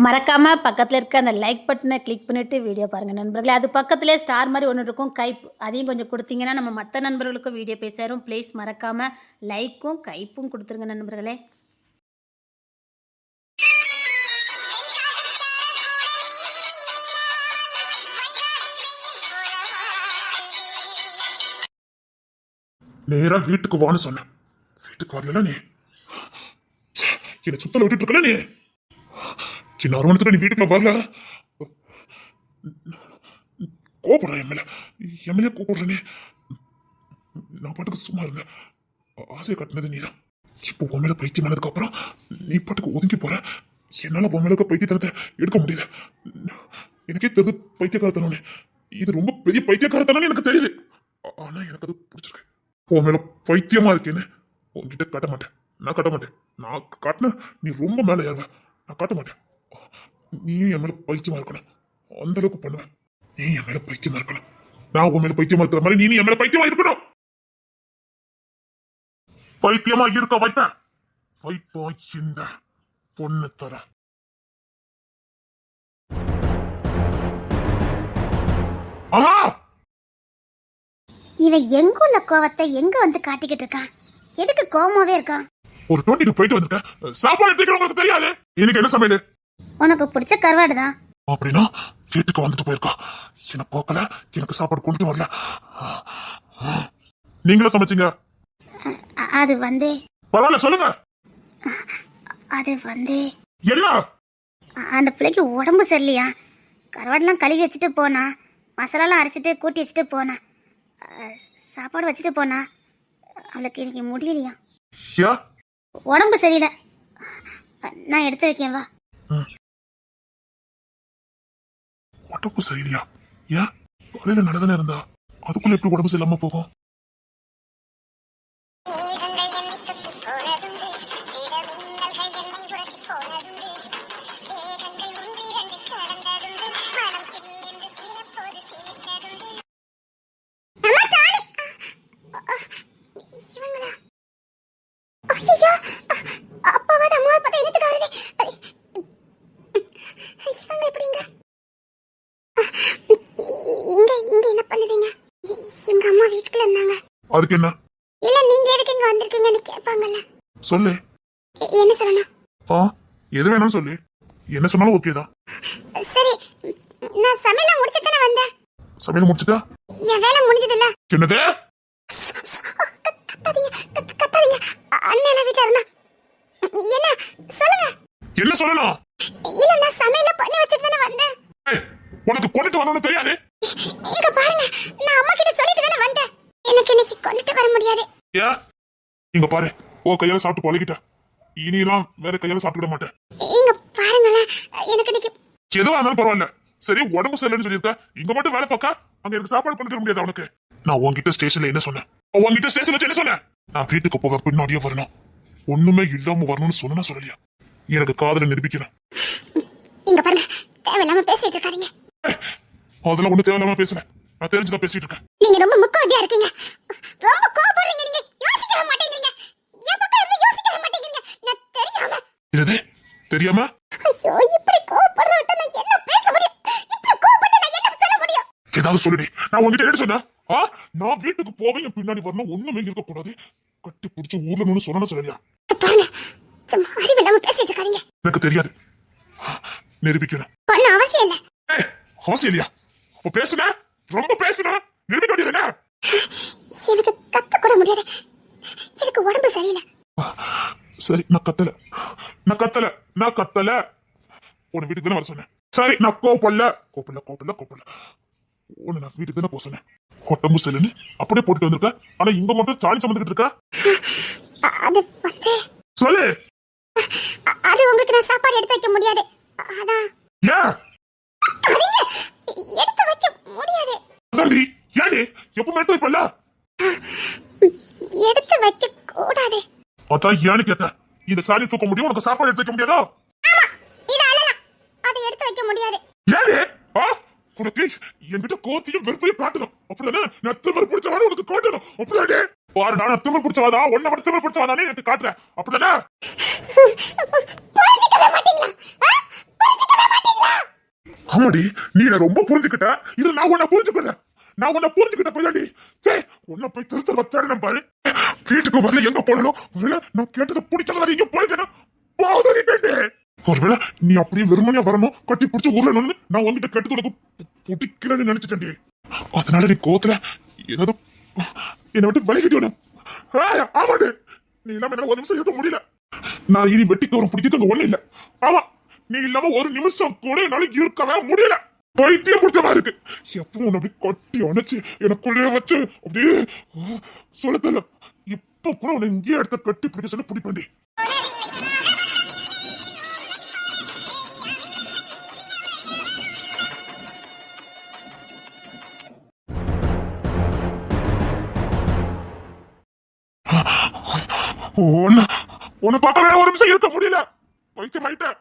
மறக்காம பக்கத்துல இருக்க அந்த லைக் பட்டனை கிளிக் பண்ணிட்டு வீடியோ பாருங்க நண்பர்களே. அது பக்கத்திலே ஸ்டார் மாதிரி ஒன்று இருக்கும் கைப், அதையும் கொஞ்சம் கொடுத்தீங்கன்னா நம்ம மற்ற நண்பர்களுக்கும் வீடியோ போய் சேரும். ப்ளீஸ் மறக்காம லைக்கும் கைப்பும் கொடுத்துருங்க நண்பர்களே. நேரா வீட்டுக்கு வான்னு சொன்ன, வீட்டுக்கு வரல நீ. என்ன சுத்தல விட்டுட்டு இருக்கல நீ. சின்ன அருவணத்துல நீ வீட்டுக்குள்ள வரல. கோபப்படுற எம்எல்ஏ கோபப்படுற நீ. நான் பாட்டுக்கு சும்மா இருந்தேன், ஆசையை கட்டினது நீதான். இப்போ உன் மேல பைத்தியம் ஆனதுக்கு அப்புறம் நீ பாட்டுக்கு ஒதுங்கி போற. என்னால உன் மேல பைத்தியத்தனத்தை எடுக்க முடியல. எனக்கே தெரியுது பைத்தியக்காரத்தனே. இது ரொம்ப பெரிய பைத்தியக்காரத்தனு எனக்கு தெரியுது. ஆனா எனக்கு அது பிடிச்சிருக்கு. உன் மேல பைத்தியமா இருக்கேன்னு உன்கிட்ட காட்ட மாட்டேன். நான் காட்ட மாட்டேன். நான் காட்டின நீ ரொம்ப மேல ஏறுவ. நான் காட்ட மாட்டேன். நீ என் மேல பைத்தியமா இருக்கணும். அந்த அளவுக்கு பண்ணுவேன். நீ என் மேல பைத்தியமா இருக்கணும். நான் உன் மேல பைத்தியமா இருக்கிற மாதிரி நீ என் மேல பைத்தியமா இருக்கணும். பைத்தியமா இருக்க வைப்பேன். வைப்போம் இந்த பொண்ணு தர. அம்மா, இவன் எங்குள்ள கோவத்தை எங்க வந்து காட்டிக்கிட்டு இருக்கான்? எதுக்கு கோவமாவே இருக்கான்? ஒரு 22 போயிட்டு வந்துட்டேன். சாப்பாடு எடுத்துக்கிற உங்களுக்கு தெரியாது. எனக்கு என்ன சமையல்? உனக்கு பிடிச்ச கருவாடு தான். அப்படின்னா வீட்டுக்கு வந்துட்டு போயிருக்கா. என்ன போக்கல, எனக்கு சாப்பாடு கொண்டு வரல. நீங்களும் சமைச்சீங்க? அது வந்து பரவாயில்ல சொல்லுங்க. அது வந்து என்ன? அந்த பிள்ளைக்கு உடம்பு சரியில்லையா? கருவாடுலாம் கழுவி வச்சுட்டு போனா, மசாலாலாம் அரைச்சிட்டு கூட்டி வச்சுட்டு போனா, சாப்பாடு வச்சுட்டு போனா. அவளுக்கு இன்னைக்கு முடியலையா? உடம்பு சரியில்லை. நான் எடுத்து வைக்கேன் வா. உடம்பு சரியில்லையா? ஏன் காலையில நடந்தானே இருந்தா, அதுக்குள்ள எப்படி உடம்பு சரியில்லாம போகும்? அதுக்கு என்ன? இல்ல நீங்க எதுக்கு இங்க வந்திருக்கீங்கன்னு கேட்பாங்கல்ல. சொல்லு. என்ன சொல்லணும்? எது வேணாலும் சொல்லு. என்ன சொன்னாலும் ஓகே தான். சரி, நான் சமையல முடிச்சிட்டு தான வந்தேன். சமையல் முடிச்சிட்டா? என் வேலை முடிஞ்சது இல்ல. என்னது? கத்தாதீங்க. அண்ணன் வீட்ல இருந்தா. என்ன சொல்லுங்க. என்ன சொல்லணும்? இல்ல நான் சமையல பண்ணி வச்சிட்டு தான வந்தேன். உனக்கு கொண்டுட்டு வரணும்னு தெரியாது? இங்க பாருங்க, நான் அம்மா கிட்ட சொல்லிட்டு தான வந்தேன். எனக்கு இன்னைக்கு கொண்டுட்டு வர முடியாது. ஏன்? இங்க பாரு, கையால சாப்பிட்டு பழகிட்ட. இனியெல்லாம் வேற கையால சாப்பிட மாட்டேன். இங்க பாருங்களேன், எனக்கு இன்னைக்கு எதுவா இருந்தாலும் பரவாயில்ல. சரி, உடம்பு சரியில்லைன்னு சொல்லியிருக்க, இங்க மட்டும் வேலை பார்க்க அங்க எனக்கு சாப்பாடு கொண்டு வர முடியாது உனக்கு. நான் உன்கிட்ட ஸ்டேஷன்ல என்ன சொன்னேன்? உன்கிட்ட ஸ்டேஷன்ல என்ன சொன்னேன்? நான் வீட்டுக்கு போக பின்னாடியே வரணும், ஒண்ணுமே இல்லாம வரணும்னு சொன்னா சொல்லலையா? எனக்கு காதல நிரூபிக்கிறேன். இங்க பாருங்க, தேவையில்லாம பேசிட்டு இருக்காதீங்க. அதெல்லாம் ஒண்ணு தேவையில்லாம பேசல, நான் தெரிஞ்சுதான் பேசிட்டு இருக்கேன். நீங்க ரொம்ப முக்காடியா இருக்கீங்க. ரொம்ப கோபப்படுறீங்க. நீங்க யோசிக்கவே மாட்டேங்கிறீங்க. என் பக்கம் இருந்து யோசிக்கவே மாட்டேங்கிறீங்க. நான் தெரியாம. இது தெரியாம? ஐயோ, இப்படி கோபப்படுறவட்ட நான் என்ன பேச முடியும்? இப்படி கோபப்பட்டு நான் என்ன சொல்ல முடியும்? ஏதாவது சொல்லுடி. நான் உன்கிட்ட என்ன சொன்னேன்? நான் வீட்டுக்கு போவேன், பின்னாடி வரணும், ஒண்ணுமே இருக்க கூடாது, கட்டி பிடிச்சி ஊர்ல சொன்னா சொல்லலையா? பாருங்க, சும்மா அறிவில்லாம பேசிட்டு இருக்காதீங்க. எனக்கு தெரியாது, நிரூபிக்கிறேன். பண்ண அவசியம் இல்ல. அவசியம் இல்லையா? அப்ப பேசுன, ரொம்ப பேசுன, நிரூபிக்க வேண்டியதுனா? எனக்கு கத்த கூட முடியாது. எனக்கு உடம்பு சரியில்லை. சரி, நான் கத்தல. உன்னை வீட்டுக்கு தானே வர சொன்னேன். சரி, நான் கோப்பல்ல. உன்னை நான் வீட்டுக்கு தானே போக சொன்னேன். உடம்பு சரியில்லைன்னு அப்படியே போட்டுட்டு வந்திருக்க. ஆனா இங்க மட்டும் சாணி சமந்துக்கிட்டு இருக்க. அது வந்து சொல்லு. அது உங்களுக்கு நான் சாப்பாடு எடுத்து வைக்க முடியாது. அதான். ஏன் எடுத்து வைக்க முடியாது? அதான்டி. ஏன் எப்பவுமே எடுத்து வைப்பல்ல? எடுத்து வைக்க கூடாது. அதான் ஏன்னு கேட்ட. இந்த சாணி தூக்க முடியும், உனக்கு சாப்பாடு எடுத்து வைக்க முடியாதோ? ஆமா, இது அழலாம். அதை எடுத்து வைக்க முடியாது. ஏன் உனக்கு என்கிட்ட கோத்தியும் வெறுப்பையும் காட்டணும், அப்படிதானே? நான் திமிர் பிடிச்சவாதான் உனக்கு காட்டணும், அப்படிதானே? பாரு, நான் திமிர் பிடிச்சவாதா, ஒன்ன மட்டும் திமிர் பிடிச்சவாதானே எனக்கு காட்டுறேன், அப்படிதானே? புரிஞ்சுக்கவே மாட்டீங்களா? புரிஞ்சுக்கவே ஆமாடி, நீ என்ன ரொம்ப புரிஞ்சுக்கிட்ட. இது நான் உன்னை புரிஞ்சுக்கிட்டேன். நான் உன்னை புரிஞ்சுக்கிட்ட போயாடி. சே, உன்னை போய் திருத்த தேடணும் பாரு. வீட்டுக்கு வரல, எங்க போனோம். ஒருவேளை நான் கேட்டதை பிடிச்சல இங்க போயிட்டேன். ஒருவேளை நீ அப்படியே வெறுமனையா வரணும், கட்டி பிடிச்சி உருளணும்னு நான் உங்ககிட்ட கேட்டது உனக்கு பிடிக்கலன்னு நினைச்சிட்டேன். அதனால நீ கோத்துல ஏதாவது என்னை விட்டு விலகிட்டு வேணும். ஆமாடு, நீ இல்லாம என்னால ஒரு நிமிஷம் இருக்க முடியல. நான் இனி வெட்டிக்கு வரும் பிடிக்கிறது ஒண்ணு இல்ல. ஆமா, நீ இல்லாம ஒரு நிமிஷம் கூட என்னால இருக்கவே முடியல. பைத்தியம் பிடிச்சமா இருக்கு. எப்பவும் உன்னை அப்படி கட்டி அணைச்சு எனக்குள்ளே வச்சு அப்படியே சொல்ல தெரியல. இப்ப கூட உன்னை இங்கேயே எடுத்த கட்டி பிடிக்க சொல்லி பிடிப்பேன். உன்னை பார்க்கவே ஒரு நிமிஷம் இருக்க முடியல. பைத்தியம் ஆயிட்டேன்.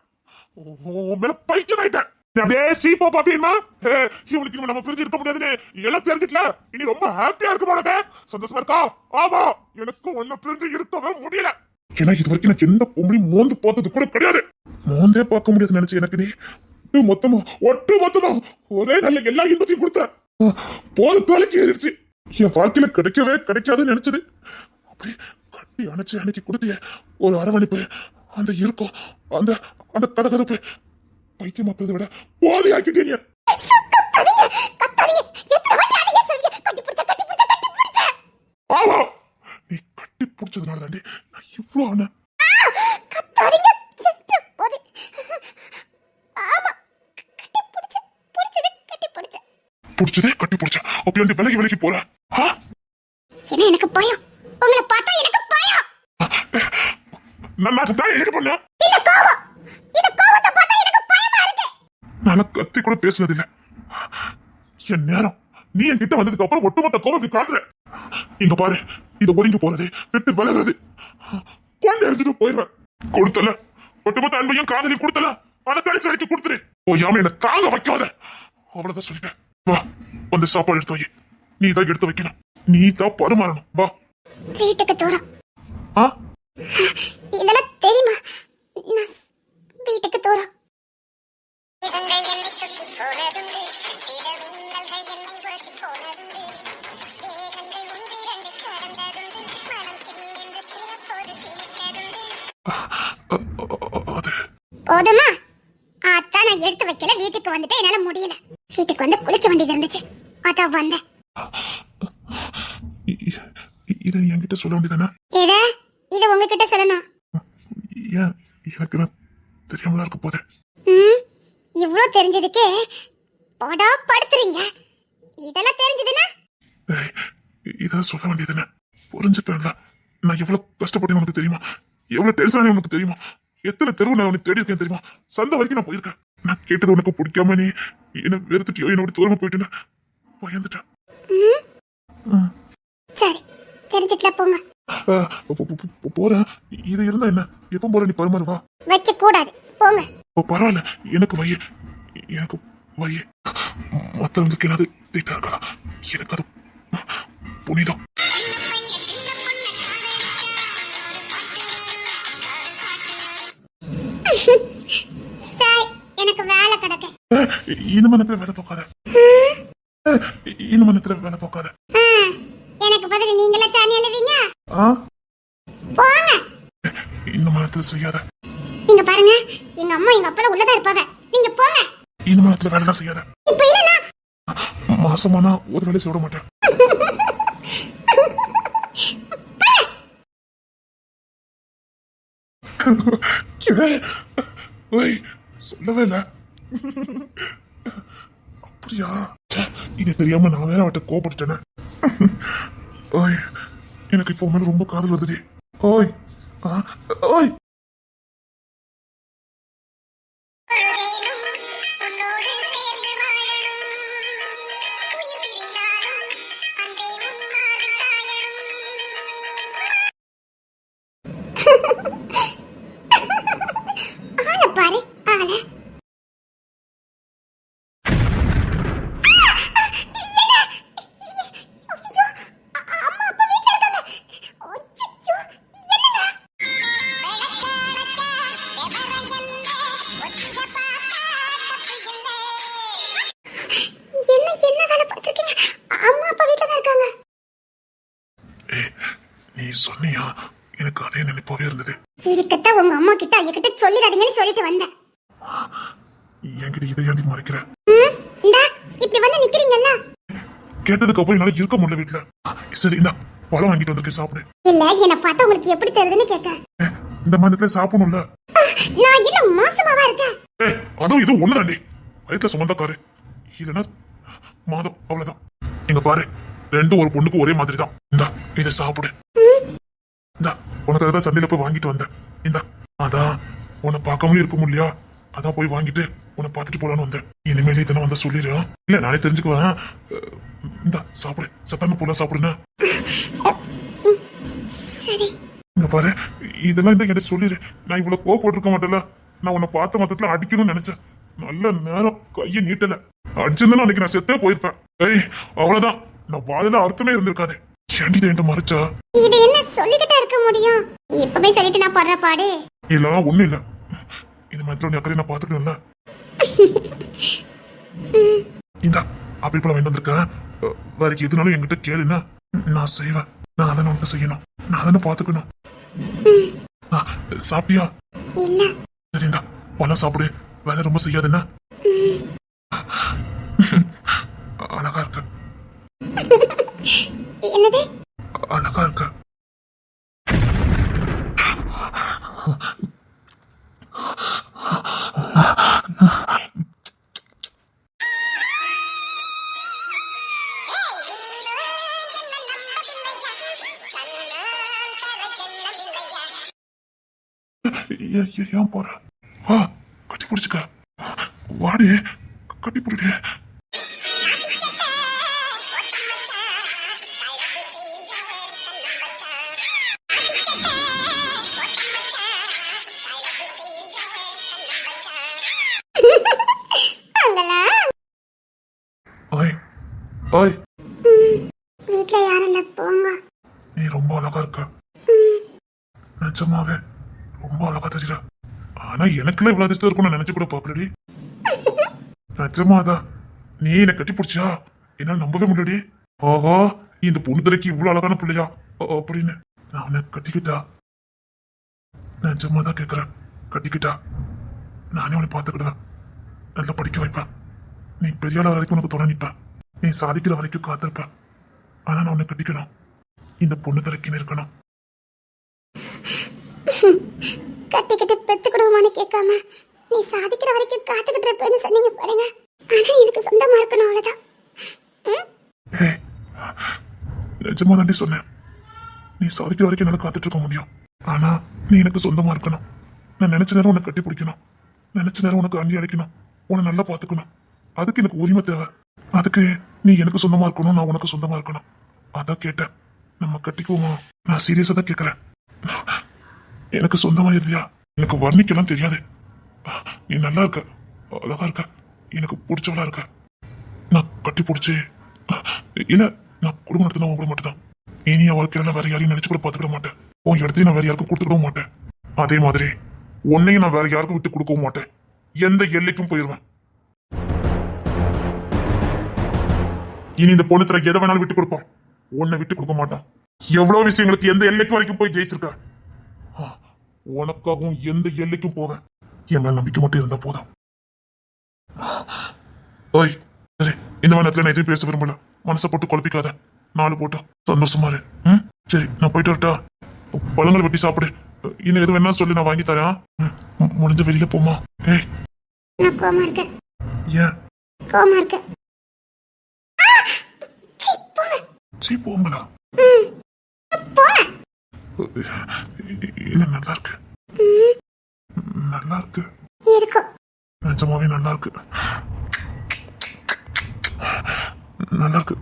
மேல பைத்தியம் ஆயிட்டேன். அப்படியே சீப்போ பாப்பீமா, இவனுக்கு நம்ம பிரிஞ்சு இருக்க முடியாதுன்னு எல்லாம் தெரிஞ்சுக்கல. இனி ரொம்ப ஹாப்பியா இருக்கு போனது. சந்தோஷமா இருக்கா? ஆமா, எனக்கும் ஒன்ன பிரிஞ்சு இருக்கவே முடியல. ஏன்னா இது வரைக்கும் எனக்கு எந்த பொம்பளையும் மோந்து பார்த்தது கூட கிடையாது. மோந்தே பார்க்க முடியாது நினைச்சு எனக்கு நீ மொத்தமா ஒரே நல்ல எல்லா இன்பத்தையும் கொடுத்த. போது தொலைக்கு ஏறிடுச்சு. என் வாழ்க்கையில கிடைக்கவே கிடைக்காதுன்னு நினைச்சது அப்படி கட்டி அணைச்சு அன்னைக்கு கொடுத்திய ஒரு அரவணைப்பு, அந்த இருக்கும், அந்த அந்த கதகதப்பு பைத்தியமாக்குறதை விட போதை ஆக்கிட்டீங்க. ஆமா, நீ கட்டி பிடிச்சதுனால தாண்டி நான் இவ்வளவு ஆனேன். பிடிச்சதே கட்டி பிடிச்ச அப்படி விலகி போற. எனக்கு பயம், உங்களை பார்த்தா எனக்கு பயம். நான் தான் எனக்கு பண்ண இந்த கோவத்தை பார்த்தா எனக்கு பயமா இருக்கு. நான் கத்தி கூட பேசுனது இல்ல. என் நேரம் நீ என் கிட்ட வந்ததுக்கு அப்புறம் ஒட்டுமொத்த கோவம் இப்படி காட்டுற. இங்க பாரு, இது ஒதுங்கி போறது, விட்டு விலகுறது, கொண்டு எடுத்துட்டு போயிடுவேன். கொடுத்தல ஒட்டுமொத்த அன்பையும் காதலையும் கொடுத்தல, அதை கடைசி வரைக்கும் கொடுத்துரு. ஓயாம என்ன தாங்க வைக்காத, அவ்வளவுதான் சொல்லிட்டேன். வா, வந்து சாப்பாடு எடுத்து வை. நீ தான் எடுத்து வைக்கணும், நீ தான் பருமாறணும். வா. வீட்டுக்கு தூரம். ஆ, இதெல்லாம் தெரியுமா? வீட்டுக்கு தூரம். போதுமா? அதான் நான் எடுத்து வைக்கல, வீட்டுக்கு வந்துட்டு என்னால முடியல. வீட்டுக்கு வந்து குளிக்க வேண்டியது இருந்துச்சு, அதான் வந்தேன். இதை நீ என்கிட்ட சொல்ல வேண்டியதானே? இத உங்ககிட்ட சொல்லணும். ஏன் எனக்கு தெரியாமலா இருக்க போதே. இவ்ளோ தெரிஞ்சதுக்கே போடா படுத்துறீங்க. இதெல்லாம் தெரிஞ்சதுன்னா இத சொல்ல வேண்டியதுன்னு புரிஞ்சுப்பேன்ல. நான் எவ்வளவு கஷ்டப்பட்டேன் உனக்கு தெரியுமா? எவ்வளவு டென்ஷனானே உனக்கு தெரியுமா? எத்தனை தெருவு நான் உனக்கு தேடி இருக்கேன் தெரியுமா? சந்தை வரைக்கும் நான் போயிருக்கேன். நான் கேட்டது உனக்கு பிடிக்காம நீ என்ன வெறுத்துட்டியோ, என்னோட தூரமா போயிட்டு பயந்துட்டேன். சரி, தெரிஞ்சுக்கலாம், போங்க. போறேன். இது இருந்தா என்ன? எப்ப போற நீ பருமாறுவா? வைக்க கூடாது, போங்க. பரவாயில்ல, எனக்கு வைய, எனக்கு வைய. மத்தவங்களுக்கு ஏதாவது திட்டா இருக்கலாம், எனக்கு அது புனிதம். சரி, எனக்கு வேலை கிடக்கு. இந்த மனத்துல வேலை பார்க்காத. இந்த மனத்துல வேலை பார்க்காத. எனக்கு பதில் நீங்களே சாணி எழுவீங்க. போங்க. இந்த மனத்துல செய்யாத. இங்க பாருங்க, எங்க அம்மா எங்க அப்பா உள்ளதா இருப்பாங்க. நீங்க போங்க. இந்த மனத்துல வேலை செய்யாத. இப்போ என்னன்னா மாசமானா ஒரு வேலை செய்ய மாட்டேன். சொல்லவே இல்ல. அப்படியா? இது தெரியாம நான் வேற அவட்ட கோபப்பட்டேனே. ஓய், எனக்கு இப்போ மேல ரொம்ப காதல் வருது. ஓய், ஓய். பாரு, ஆனா நீ சொன்னியா எனக்கு அதே நினைப்பாவே இருந்தது. இதுக்கிட்ட உங்க அம்மா கிட்ட என்கிட்ட சொல்லிடாதீங்கன்னு சொல்லிட்டு வந்தேன். என்கிட்ட இதை ஏந்தி மறைக்கிற? இந்தா இப்படி வந்து நிக்கிறீங்கல்ல. கேட்டதுக்கு அப்புறம் என்னால இருக்க முடியல வீட்டுல. சரி இந்த பழம் வாங்கிட்டு வந்திருக்கேன், சாப்பிடு. இல்ல என்ன பார்த்தா உங்களுக்கு எப்படி தெரியுதுன்னு கேட்க. இந்த மாதிரி சாப்பிடணும்ல. நான் என்ன மாசமாவா இருக்கேன்? அதுவும் இது ஒண்ணுதாண்டி. வயிற்றுல சுமந்தக்காரு இல்லைன்னா மாதம், அவ்வளவுதான். இங்க பாரு, ரெண்டும் ஒரு பொண்ணுக்கு ஒரே மாதிரி தான். இந்தா இதை சாப்பிடு. இந்தா உனக்காக தான் சந்தையில போய் வாங்கிட்டு வந்தேன். இந்தா அதான் உன்னை பார்க்காமலே இருக்க முடியலையா, அதான் போய் வாங்கிட்டு உன்னை பார்த்துட்டு போலான்னு வந்தேன். இனிமேலே இதெல்லாம் வந்தா சொல்லிடு. இல்ல நானே தெரிஞ்சுக்குவேன். இந்தா சாப்பிடு, சத்தான பொருளா சாப்பிடுனா. சரி இங்க பாரு, இதெல்லாம் இந்த கிட்ட சொல்லிடு. நான் இவ்வளவு கோவப்பட்டிருக்க மாட்டேல. நான் உன்னை பார்த்த மொத்தத்துல அடிக்கணும்னு நினைச்சேன். நல்ல நேரம் கையை நீட்டல. அடிச்சிருந்தாலும் அன்னைக்கு நான் செத்தே போயிருப்பேன். அவ்வளவுதான், நான் வாயில அர்த்தமே இருந்திருக்காது. ஏண்டி என்கிட்ட மறைச்சா? இது என்ன சொல்லிக்கிட்டே இருக்க முடியும்? இப்பவே சொல்லிட்டு நான் படுற பாடு. இல்ல ஒண்ணும் இல்ல, இந்த மாதிரி அக்கறை நான் பாத்துக்கணும்ல. இந்த அப்படி போல வாங்கிட்டு வந்திருக்கேன். வேற எதுனாலும் என்கிட்ட கேளுன்னா நான் செய்வேன். நான் அதை உனக்கு செய்யணும், நான் அதை பாத்துக்கணும். சாப்பிட்டியா? இல்ல. சரி இந்தா பழம் சாப்பிடு, வேலை ரொம்ப செய்யாதுன்னா. அழகா இருக்க. என்னது? அழகா இருக்க. ஏன் போற? வா கட்டி பிடிச்சுக்க. வாடி கட்டி பிடிடு. ஓய் ஓய், வீட்ல யாரும் இல்ல, போங்க. நீ ரொம்ப அழகா இருக்க. நிஜமாவே ரொம்ப அழகா தெரியல. ஆனா எனக்குள்ள இவ்வளவு அதிர்ஷ்டம் இருக்கும் நான் நினைச்சு கூட பாக்கலடி. நிஜமாதான் நீ என்ன கட்டி பிடிச்சியா? என்னால நம்பவே முடியடி. ஆஹா, இந்த பொண்ணு திரைக்கு இவ்வளவு அழகான பிள்ளையா அப்படின்னு. நான் உன்னை கட்டிக்கிட்டா, நிஜமாதான் கேக்குறேன், கட்டிக்கிட்டா நானே உன்னை பாத்துக்கிடுவேன். நல்லா படிக்க வைப்பேன். நீ பெரிய ஆள வரைக்கும் உனக்கு துணை நிப்பேன். நீ சாதிக்கிற வரைக்கும் காத்திருப்பேன். ஆனா நான் உன்னை கட்டிக்கணும், இந்த பொண்ணு திரைக்குன்னு இருக்கணும். கட்டிக்கிட்டு பெத்து கொடுக்குமான்னு கேட்காம நீ சாதிக்கிற வரைக்கும் காத்துக்கிட்டு இருப்பேன்னு சொன்னீங்க பாருங்க. ஆனா எனக்கு சொந்தமா இருக்கணும், அவ்வளவுதான். நிஜமா தாண்டி சொன்னேன். நீ சாதிக்கிற வரைக்கும் என்னால காத்துட்டு இருக்க முடியும். ஆனா நீ எனக்கு சொந்தமா இருக்கணும். நான் நினைச்ச நேரம் உனக்கு கட்டி பிடிக்கணும், நினைச்ச நேரம் உனக்கு அள்ளி அடைக்கணும், உன்னை நல்லா பாத்துக்கணும். அதுக்கு எனக்கு உரிமை தேவை. அதுக்கு நீ எனக்கு சொந்தமா இருக்கணும், நான் உனக்கு சொந்தமா இருக்கணும். அதான் கேட்டேன், நம்ம கட்டிக்குவோமா? நான் சீரியஸா தான் கேட்கறேன். எனக்கு சொந்தமா இல்லையா? எனக்கு வர்ணிக்கலாம் தெரியாது. நீ நல்லா இருக்க, அழகா இருக்க, எனக்கு பிடிச்சவளா இருக்க. நான் கட்டி பிடிச்சி இல்ல, நான் குடும்பம் நடத்தினா உன் கூட மட்டும்தான். இனி என் வாழ்க்கையில வேற யாரையும் நினைச்சு கூட பாத்துக்கிட மாட்டேன். உன் இடத்தையும் நான் வேற யாருக்கும் கொடுத்துக்கிடவும் மாட்டேன். அதே மாதிரி உன்னையும் நான் வேற யாருக்கும் விட்டு கொடுக்கவும் மாட்டேன். எந்த எல்லைக்கும் போயிருவேன். இனி இந்த பொண்ணு திரைக்கு எதை வேணாலும் விட்டு கொடுப்பான், உன்னை விட்டு கொடுக்க மாட்டான். எவ்வளவு விஷயங்களுக்கு எந்த எல்லைக்கு வரைக்கும் போய் ஜெயிச்சிருக்க. உனக்காகவும் எந்த எல்லைக்கும் போக என் மேல் நம்பிக்கை மட்டும் இருந்தா போதும். ஓய் சரி, இந்த மாதிரி நேரத்துல நான் எதுவும் பேச விரும்பல. மனசை போட்டு குழப்பிக்காத. 4 போட்டா சந்தோஷமா இரு. சரி நான் போயிட்டு வரட்டா? பழங்கள் வெட்டி சாப்பிடு. இன்னும் எது வேணா சொல்லி நான் வாங்கி தரேன். முடிஞ்ச வெளியில போமா? ஏய் நான் கோமா இருக்கேன். ஏன் கோமா இருக்கேன்? சீ போங்களா? இல்ல நல்லா இருக்கு, நல்லா இருக்கு, இருக்கும். நிஜமாவே நல்லா இருக்கு, நல்லா இருக்கு.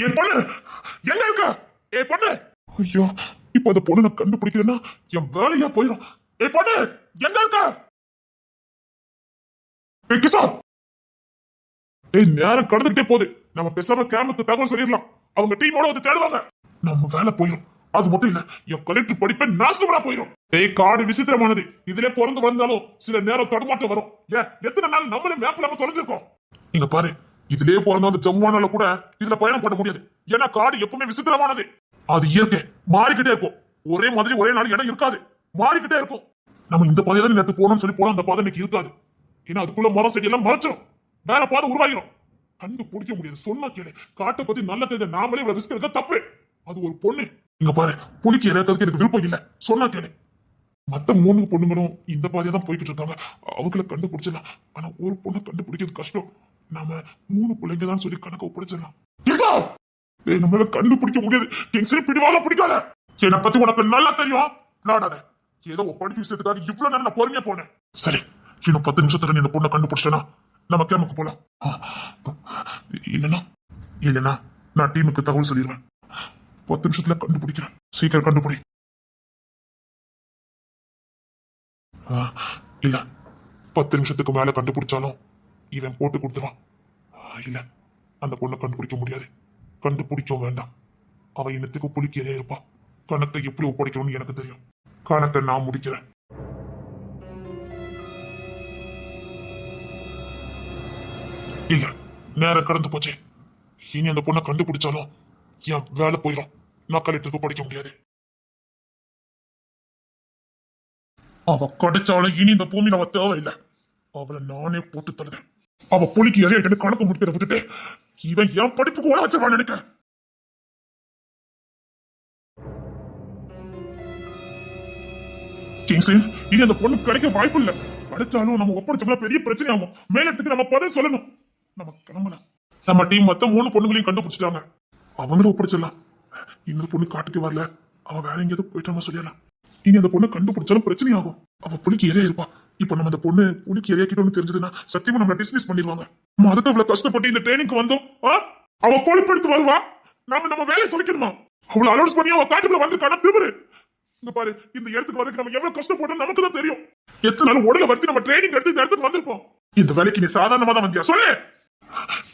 என் பொண்ணு எங்க இருக்க? என் பொண்ணு, ஐயோ இப்ப அந்த பொண்ணு நான் கண்டுபிடிக்கிறேன்னா என் வேலையா போயிடும். என் பொண்ணு எங்க இருக்க? கிசா, நேரம் கடந்துகிட்டே போகுது. நம்ம பேசாம கேம்புக்கு தகவல் சொல்லிடலாம். அவங்க டீமோட வந்து தேடுவாங்க, நம்ம வேலை போயிடும். அது மட்டும் இல்ல, என் கலெக்டர் படிப்பை நாசமா போயிடும். காடு விசித்திரமானது. இதுல பிறந்து வந்தாலும் சில நேரம் தடுமாற்றம் வரும். ஏன் எத்தனை நாள் நம்மளே மேப் இல்லாம தொலைஞ்சிருக்கோம். நீங்க பாரு, இதுலயே பிறந்த அந்த ஜம்முவானால கூட இதுல பயணம் பண்ண முடியாது. ஏன்னா காடு எப்பவுமே விசித்திரமானது. அது இயற்கை மாறிக்கிட்டே இருக்கும். ஒரே மாதிரி ஒரே நாள் இடம் இருக்காது, மாறிக்கிட்டே இருக்கும். நம்ம இந்த பாதை தான் நேற்று போனோம்னு சொல்லி போனா அந்த பாதை இன்னைக்கு இருக்காது. ஏன்னா அதுக்குள்ள மரம் செடி எல்லாம் மறைச்சிடும், வேற பாதை உருவாகிடும். கண்டுபிடிக்க முடியாது. சொன்னா கேளு, காட்டை பத்தி நல்ல தெரிஞ்ச நாமளே இவ்வளவு ரிஸ்க் எடுக்க தப்பு. அது ஒரு பொண்ணு. இங்க பாரு, புலிக்கு இறக்கிறதுக்கு எனக்கு விருப்பம் இல்ல. சொன்னா கேளு. மத்த 3 பொண்ணுங்களும் இந்த பாதையா தான் போய்கிட்டு இருக்காங்க. அவங்கள கண்டுபிடிச்சிடலாம். ஆனா ஒரு பொண்ணை கண்டுபிடிக்கிறது கஷ்டம். நாம 3 பிள்ளைங்க தான் சொல்லி கணக்கு ஒப்படைச்சிடலாம். நம்மளால கண்டுபிடிக்க முடியாது. டென்ஷன் பிடிவாத பிடிக்காத. என்னை பத்தி உனக்கு நல்லா தெரியும். விளையாடாத. ஏதோ படிப்பு விஷயத்துக்காக இவ்வளவு நேரம் நான் பொறுமையா போனேன். சரி, இன்னும் 10 நிமிஷத்துல நீ இந்த பொண்ணை கண்டுபிடிச்சேனா நம்ம கேமுக்கு போலாம். இல்லைன்னா நான் டீமுக்கு தகவல் சொல்லிடுவேன். 10 நிமிஷத்துல கண்டுபிடிக்கிறேன். சீக்கிரம் கண்டுபிடி. இல்ல, 10 நிமிஷத்துக்கு மேல கண்டுபிடிச்சாலும் இவன் போட்டு கொடுத்துருவான். இல்ல, அந்த பொண்ணை கண்டுபிடிக்க முடியாது. கண்டுபிடிக்க வேண்டாம். அவ இன்னத்துக்கு புளிக்கே இருப்பா. கணக்கை எப்படி ஒப்படைக்கணும்னு எனக்கு தெரியும். கணக்கை நான் முடிக்கிறேன். இல்ல, நேரம் கடந்து போச்சு. இனி அந்த பொண்ணை கண்டுபிடிச்சாலும் என் வேலை போயிடும். நான் கலெக்டருக்கு படிக்க முடியாது. அவ கிடைச்சாலும் இனி இந்த பூமியில அவ தேவையில்லை. அவளை நானே போட்டு தருதேன். அவ புலிக்கு எறிய கணக்கு முடிக்கிறத விட்டுட்டு இவன் என் படிப்புக்கு ஓட வச்சிருவான் நினைக்க. இனி அந்த பொண்ணு கிடைக்க வாய்ப்பு இல்ல. கிடைச்சாலும் நம்ம ஒப்படைச்சோம்னா பெரிய பிரச்சனை ஆகும். மேலத்துக்கு நம்ம பதில் சொல்லணும். நம்ம கிளம்பலாம். நம்ம டீம் மொத்தம் 3 பொண்ணுகளையும் கண்டுபிடிச்சிட்டாங்க. அவங்களும் ஒப்படைச்சிடலாம். இன்னொரு பொண்ணு காட்டுக்கு வரல, அவ வேற எங்கேயாவது போயிட்டு சொல்லிடலாம். இனி அந்த பொண்ணு கண்டுபிடிச்சாலும் பிரச்சனை ஆகும். அவ புலிக்கு இறையா இருப்பா. இப்ப நம்ம அந்த பொண்ணு புலிக்கு இறையாக்கிட்டோம்னு தெரிஞ்சதுன்னா சத்தியமா நம்ம டிஸ்மிஸ் பண்ணிடுவாங்க. நம்ம அதுக்கு அவ்வளவு கஷ்டப்பட்டு இந்த ட்ரைனிங்க்கு வந்தோம். அவ கொழுப்படுத்து வருவா. நம்ம வேலையை தொலைக்கணுமா? அவளை அலோன்ஸ் பண்ணி அவ காட்டுக்குள்ள வந்திருக்கான திமிரு. இந்த பாரு, இந்த இடத்துக்கு வரதுக்கு நம்ம எவ்வளவு கஷ்டப்பட்டோம் நமக்கு தான் தெரியும். எத்தனை நாள் உடலை வச்சு நம்ம ட்ரைனிங் எடுத்து இந்த இடத்துக்கு வந்திருப்போம். இந்த வேலைக்கு நீ சாதாரணமா தான் வந்தியா? சொல்லு.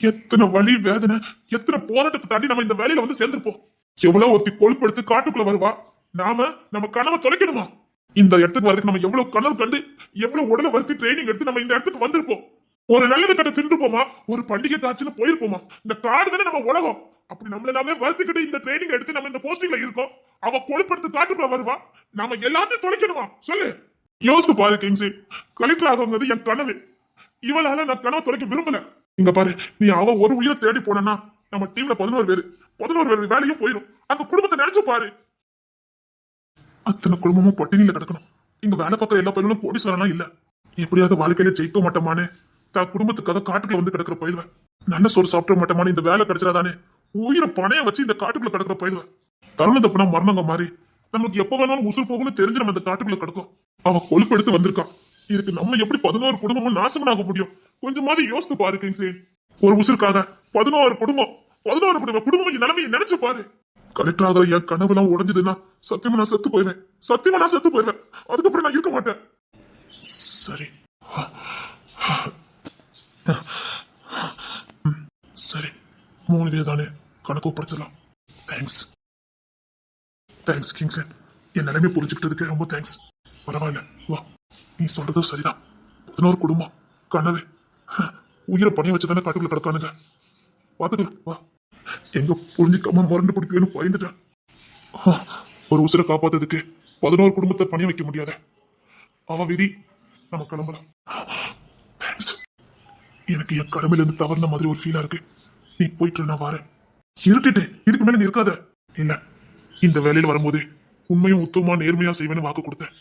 எத்தனை வலி வேதனை, எத்தனை போராட்டத்தை தாண்டி நம்ம இந்த வேலையில வந்து சேர்ந்திருப்போம். எவ்வளவு ஒருத்தி கொழுப்படுத்து காட்டுக்குள்ள வருவா. நம்ம கனவை தொலைக்கணுமா? இந்த இடத்துக்கு வரதுக்கு நம்ம எவ்வளவு கனவு கண்டு எவ்வளவு உடலை வருத்தி ட்ரைனிங் எடுத்து நம்ம இந்த இடத்துக்கு வந்திருப்போம். ஒரு நல்லது கட்ட தின்றுப்போமா? ஒரு பண்டிகை காட்சியில போயிருப்போமா? இந்த காடு தானே நம்ம உலகம். அப்படி நம்மள நாமே வருத்திக்கிட்டு இந்த ட்ரைனிங் எடுத்து நம்ம இந்த போஸ்டிங்ல இருக்கோம். அவ கொழுப்படுத்து காட்டுக்குள்ள வருவா. நாம எல்லாத்தையும் தொலைக்கணுமா? சொல்லு. யோசிச்சு பாரு கிங்ஸி, கலெக்டர் ஆகுங்கிறது என் கனவு. இவளால நான் கனவை தொலைக்க விரும்பல. இங்க பாரு, நீ அவ ஒரு உயிரை தேடி போனா நம்ம டீம்ல 11 பேர் வேலையும் போயிடும். அந்த குடும்பத்தை நினைச்சு பாரு. அத்தனை குடும்பமும் பட்டினியில கிடக்கணும். இங்க வேலை பார்க்குற எல்லா பயிலும் போலீஸ்காரனா இல்ல. எப்படியாவது வாழ்க்கையில ஜெயிக்க மாட்டோமானே தான் குடும்பத்துக்காக காட்டுக்குள்ள வந்து கிடக்கிற பயில்வேன். நல்ல சோறு சாப்பிட மாட்டோமானே இந்த வேலை கிடைச்சாதானே உயிரை பணைய வச்சு இந்த காட்டுக்குள்ள கிடக்கிற பயில்வேன். தருணம் தப்புனா மரணங்க மாதிரி நமக்கு எப்ப வேணாலும் உசுறு போகணும்னு தெரிஞ்சு நம்ம இந்த காட்டுக்குள்ள கிடக்கும். அவ கொழுப்பெடுத்து வந்திருக்கான். இதுக்கு நம்ம எப்படி 11 குடும்பமும் நாசமாக முடியும்? கொஞ்சமாவது யோசித்து பாரு கிங்ஸே. ஒரு உசுருக்காக 11 குடும்பம் நிலைமையை நினைச்சு பாரு. கலெக்டர் ஆகிற என் கனவுலாம் உடஞ்சதுன்னா சத்தியமா நான் செத்து போயிருவேன். அதுக்கப்புறம் நான் இருக்க மாட்டேன். சரி சரி, 3 பேர் தானே, கணக்கு ஒப்படைச்சிடலாம். Thanks Kingston. என் நிலைமை புரிஞ்சுக்கிட்டதுக்கு ரொம்ப தேங்க்ஸ். பரவாயில்ல, வா. நீ சொல்றது சரிதான். 11 குடும்பம், கனவு, உயிரை பணைய வச்சுதானே காட்டுக்குள்ள கிடக்கானுங்க. பாத்துக்கலாம், வா. எங்க புரிஞ்சுக்காம மறந்து பிடிப்பேன்னு பயந்துட்டேன். ஒரு உசுரை காப்பாத்ததுக்கு 11 குடும்பத்தை பணிய வைக்க முடியாத அவ விதி. நம்ம கிளம்பலாம். தேங்க்ஸ். எனக்கு என் கடமையில இருந்து தவறுன மாதிரி ஒரு ஃபீலா இருக்கு. நீ போயிட்டு நான் வரேன். இருட்டுட்டேன், இதுக்கு மேல நீ இருக்காத. இல்ல, இந்த வேலையில வரும்போது உண்மையும் உத்தமமா நேர்மையா செய்வேன்னு வாக்கு கொடுத்தேன்.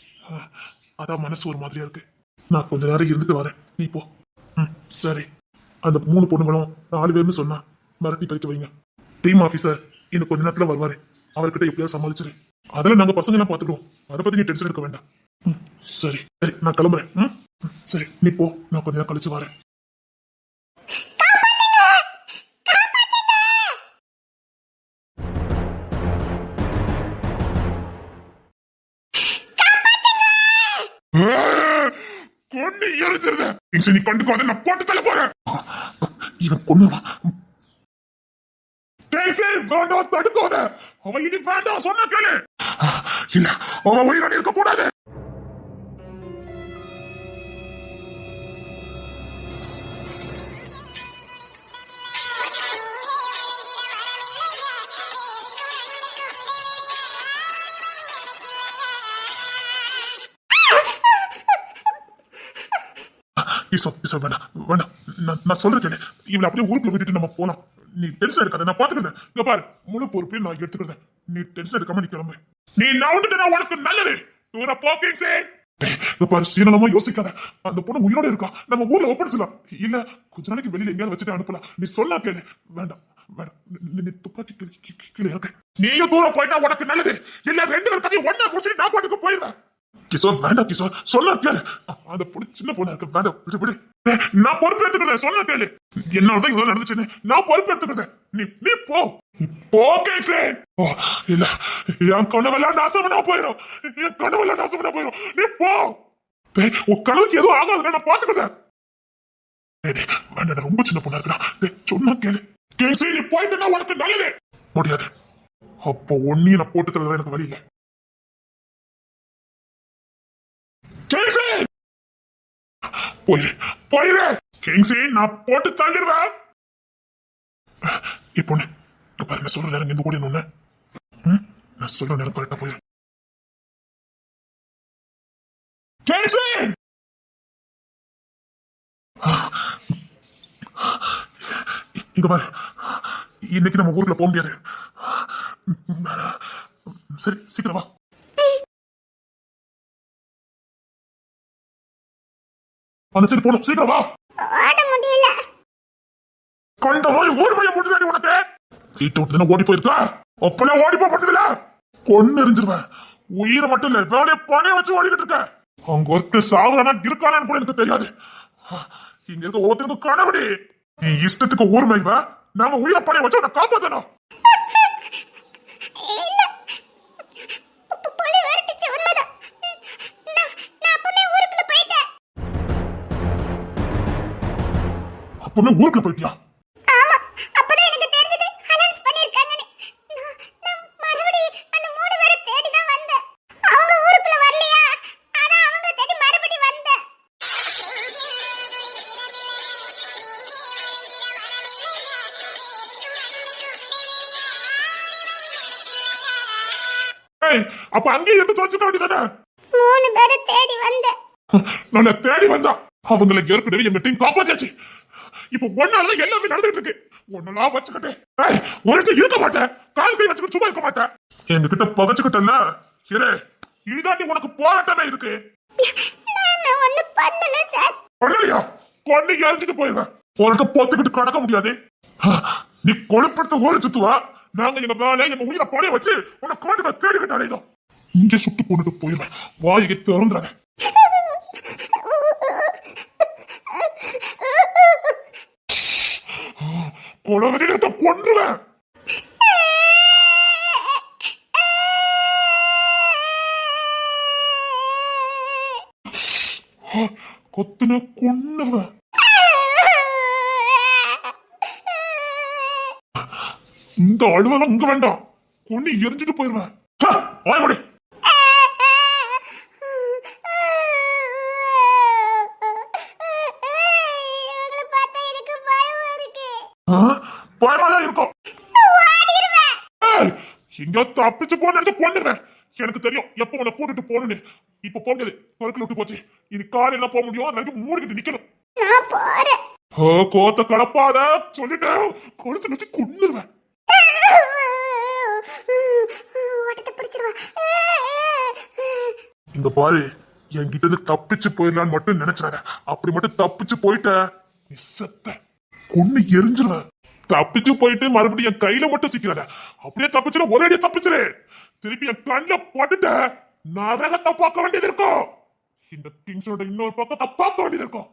அதான் மனசு ஒரு மாதிரியா இருக்கு. நான் கொஞ்ச நேரம் இருந்துட்டு வரேன், நீ போ. சரி. அந்த 3 பொண்ணுங்களும் 4 பேர்னு சொன்னா மிரட்டி பறிக்க வைங்க. டீம் ஆபீசர் இன்னும் கொஞ்ச நேரத்துல வருவாரு. அவர்கிட்ட எப்படியாவது சமாளிச்சிரு. அதெல்லாம் நாங்க பசங்க எல்லாம் பாத்துட்டோம். அதை பத்தி நீ டென்ஷன் எடுக்க வேண்டாம். சரி, நான் கிளம்புறேன். சரி, நீ போ. நான் கொஞ்ச நேரம் கழிச்சு வரேன். கொண்டு எரிஞ்சிருந்த நீ கண்டுக்காத, நான் போட்டு தள்ள போறேன். இவன் கொண்டுவான். வேண்டாம், தடுக்காத. அவன் இனி வேண்டாம் சொன்ன கேளு. இல்ல, அவன் உயிரோடு இருக்க கூடாது. கிஷோர் வேணாம் வேணாம். நான் சொல்றேன் கேளு. இவளை அப்படியே ஊருக்குள்ள விட்டுட்டு நம்ம போலாம். நீ டென்ஷன் எடுக்காத, நான் பாத்துக்கிறேன். இங்க பாரு, முழு பொறுப்பையும் நான் எடுத்துக்கிறேன். நீ டென்ஷன் எடுக்காம நீ கிளம்பு. நீ நவுந்துட்டா உனக்கு நல்லது. தூர போ கிங்ஸ்லே. இங்க பாரு, சீனலமா யோசிக்காத. அந்த பொண்ணு உயிரோட இருக்கா, நம்ம ஊர்ல ஒப்படைச்சலாம். இல்ல கொஞ்ச நாளைக்கு வெளியில எங்கேயாவது வச்சுட்டு அனுப்பலாம். நீ சொன்னா கேளு. வேண்டாம் வேண்டாம், நீ துப்பாக்கி கீழே இருக்க. நீயும் தூரம் போயிட்டா உனக்கு நல்லது. இல்ல ரெண்டு பேர் கதையை ஒன்னா முடிச்சு நான் பாட்டுக்கு போயிடுறேன். கிஷோர் வேண்டாம் கிஷோர், சொன்னா கேளு. அந்த பொண்ணு சின்ன பொண்ணா இருக்கு, வேண்டாம் விடு விடு. நான் பொறுப்பு எடுத்துக்கிறேன், சொன்னா கேளு. என்னாலதான் இதெல்லாம் நடந்துச்சுன்னு நான் பொறுப்பு எடுத்துக்கிறேன். நீ போ. போ கிங்ஸ்லே. ஓ இல்ல, என் கனவெல்லாம் நாசமனா போயிடும். என் கனவெல்லாம் நாசமனா போயிடும். நீ போ. உன் கனவுக்கு எதுவும் ஆகாதுன்னா நான் பாத்துக்கிறேன். வேண்டாம், ரொம்ப சின்ன பொண்ணா இருக்கா. சொன்னா கேளு. கிங்ஸ்லே, நீ போயிட்டா உனக்கு நல்லது. முடியாது. அப்போ ஒன்னையும் நான் போட்டு தரதான் எனக்கு வழி இல்லை. போயிரு கிங்ஸி, நான் போட்டு தள்ளிடுவேன். இப்போ பாருங்க, சொல்ற நேரம் எந்த ஓடினு நான் சொல்ற நேரம் கரெக்டா போயிரு. இங்க பாரு, இன்னைக்கு நம்ம ஊருக்குள்ள போக முடியாது. சரி சீக்கிரம் வா. அந்த சைடு போணும், சீக்கிரம் வா. ஓட முடியல. கண்ட மாதிரி ஓடி போய் முடிஞ்சாடி உனக்கு. வீட்டை விட்டு ஓடி போயிருக்கா, அப்பனா ஓடி போக முடியல. கொண்டு எரிஞ்சிருவேன். உயிரை மட்டும் இல்ல, வேலையை பணைய வச்சு ஓடிக்கிட்டு இருக்க. அவங்க ஒருத்தர் சாகுறானா இருக்கானான்னு கூட எனக்கு தெரியாது. இங்க இருக்க ஒவ்வொருத்தருக்கும் கனவுடி. நீ இஷ்டத்துக்கு ஊர் மேய்வ, நாம உயிரை பணைய வச்சு உன்னை காப்பாத்தணும். அப்பவே ஊருக்குள்ள போயிட்டியா? ஆமா, அப்பதான் எனக்கு தெரிஞ்சது அனௌன்ஸ் பண்ணிருக்காங்கன்னு. நான் மறுபடியும் அந்த மூணு பேரை தேடி தான் வந்தேன். அவங்க ஊருக்குள்ள வரலையா, அதான் அவங்க தேடி மறுபடியும் வந்தேன். அப்ப அங்கேயே இருந்து தொலைச்சுக்க வேண்டியதானே? மூணு பேரை தேடி வந்தேன். நல்ல தேடி வந்தா அவங்களை ஏற்கனவே எங்க டீம் காப்பாத்தியாச்சு. இப்ப ஒன்னாலதான் எல்லாமே நடந்துட்டு இருக்கு. ஒன்னெல்லாம் வச்சுக்கிட்டு ஒரு இருக்க மாட்டேன், கால் கை வச்சுக்கிட்டு சும்மா இருக்க மாட்டேன். எங்க கிட்ட பகச்சுக்கிட்டல இதுதாண்டி உனக்கு போராட்டமே இருக்கு. நான் ஒண்ணு பண்ணல சார். பண்ணலையா? கொண்டு எரிஞ்சிட்டு போயிருவேன். உனக்கு பொத்துக்கிட்டு கடக்க முடியாது. நீ கொழுப்படுத்த ஒரு சுத்துவா, நாங்க எங்க வேலை எங்க உயிரை பணைய வச்சு உன்னை காட்டுக்க தேடிக்கிட்டு அலைதோம். இங்க சுட்டு கொண்டுட்டு போயிருவேன். வாயை திறந்துறாத. கொலவெறியத்தை கொன்றுவேன். கொத்துன கொன்னுவேன். இந்த அழுவெல்லாம் இங்க வேண்டாம், கொண்டு எரிஞ்சிட்டு போயிருவேன். வாய்மொழி. பயமாதான் இருக்கும். எங்க தப்பிச்சு போன கொண்டுருவேன். எனக்கு தெரியும் எப்ப உன்னை கூட்டிட்டு போகணும்னு. இப்ப போக முடியாது, பருக்குல விட்டு போச்சு. இனி காலையில போக முடியும், அது மூடிக்கிட்டு நிக்கணும். கோத்த கலப்பாத சொல்லிட்டேன், கொளுத்து வச்சு கொண்டுருவேன். இங்க பாரு, என்கிட்ட இருந்து தப்பிச்சு போயிடலான்னு மட்டும் நினைச்சாத. அப்படி மட்டும் தப்பிச்சு போயிட்ட செத்த கொன்னு எரிஞ்சிருவேன். தப்பிச்சு போயிட்டு மறுபடியும் என் கையில மட்டும் சிக்கிறாத. அப்படியே தப்பிச்சுல ஒரே அடியா தப்பிச்சுரு. திருப்பி என் கண்ணில பட்டுட்ட நரகத்தை பார்க்க வேண்டியது இருக்கும். இந்த கிங்ஸோட இன்னொரு பக்கத்தை பார்க்க வேண்டியது இருக்கும்.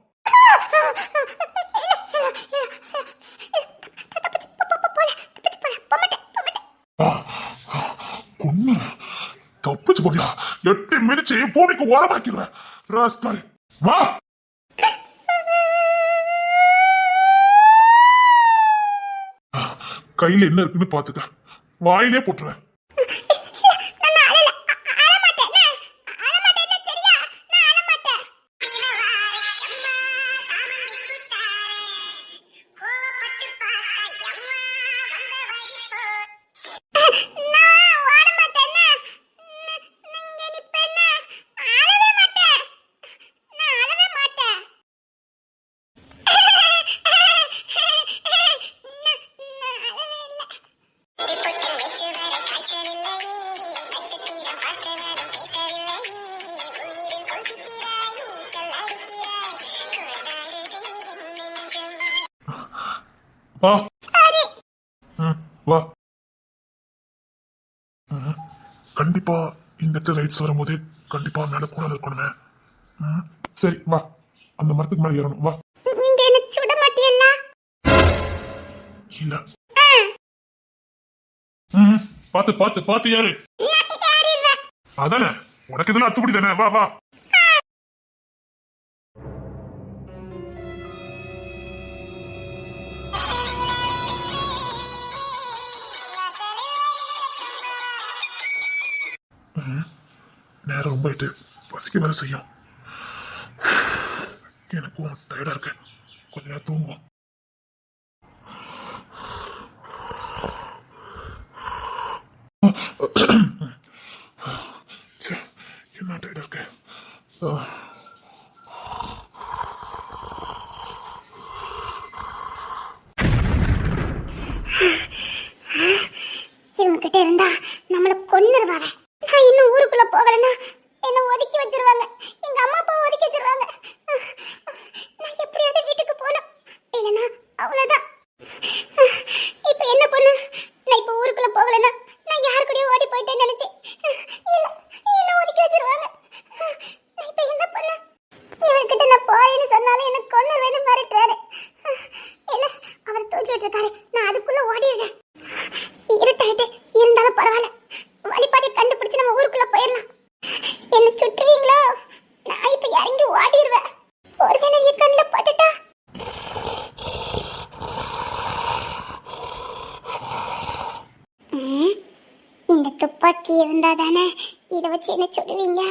கொன்னு தப்பிச்சு போவியா? எட்டி மிதிச்சு பூமிக்கு ஓரமாக்கிடுவேன். ராஸ்கல் வா. கையில என்ன இருக்குன்னு பாத்துக்க, வாயிலே போட்டுருவேன். வா சரி. வா. கண்டிப்பா இந்த இடத்துல ரைட்ஸ் வரும்போது கண்டிப்பா மேல கூட இருக்கணுமே. சரி வா, அந்த மரத்துக்கு மேல ஏறணும். வா. நீங்க என்ன சுட மாட்டீல்ல? இல்ல. பாத்து பாத்து பாத்து யாரு? நான் ஏறிடுவேன். அதானே, உனக்கு இதெல்லாம் அத்துப்படி தானே. வா வா. நேரம் ரொம்ப ஆயிட்டு, பசிக்க வேலை செய்யும். எனக்கும் டயர்டா இருக்கு, கொஞ்ச நேரம் தூங்குவோம். என்ன டயர்டா இருக்கு. இவங்க கிட்ட இருந்தா நம்மள கொன்னுருவாங்க. நான் இன்னும் ஊருக்குள்ள போகலன்னா என்ன ஒதுக்கி வச்சிருவாங்க. எங்க அம்மா அப்பா ஒதுக்கி வச்சிருவாங்க. நான் எப்படியாவது வீட்டுக்கு போகணும், இல்லைன்னா அவ்வளவுதான். இப்ப என்ன பண்ணு? நான் இப்ப ஊருக்குள்ள போகலன்னா நான் யாரு கூடயும் ஓடி போயிட்டேன்னு நினைச்சேன். இல்ல, என்ன ஒதுக்கி வச்சிருவாங்க. நான் இப்ப என்ன பண்ண? இவர்கிட்ட நான் போறேன்னு சொன்னாலும் என்ன கொன்னுருவேன்னு மிரட்டுறாரு. இல்ல, அவர் தூக்கிட்டு இருக்காரு, நான் அதுக்குள்ள ஓடிடுறேன். இருட்டாயிட்டு இருந்தாலும் பரவாயில்ல, வழிபாதை கண்டுபிடிச்சு நம்ம ஊருக்குள்ள போயிடலாம். என்ன சுற்றுவீங்களோ? நான் இப்ப இறங்கி ஓடிடுவேன். ஒருவேளை நீ கண்ணில் பட்டுட்டா? இந்த துப்பாக்கி இருந்தா தானே இதை வச்சு என்ன சுடுவீங்க?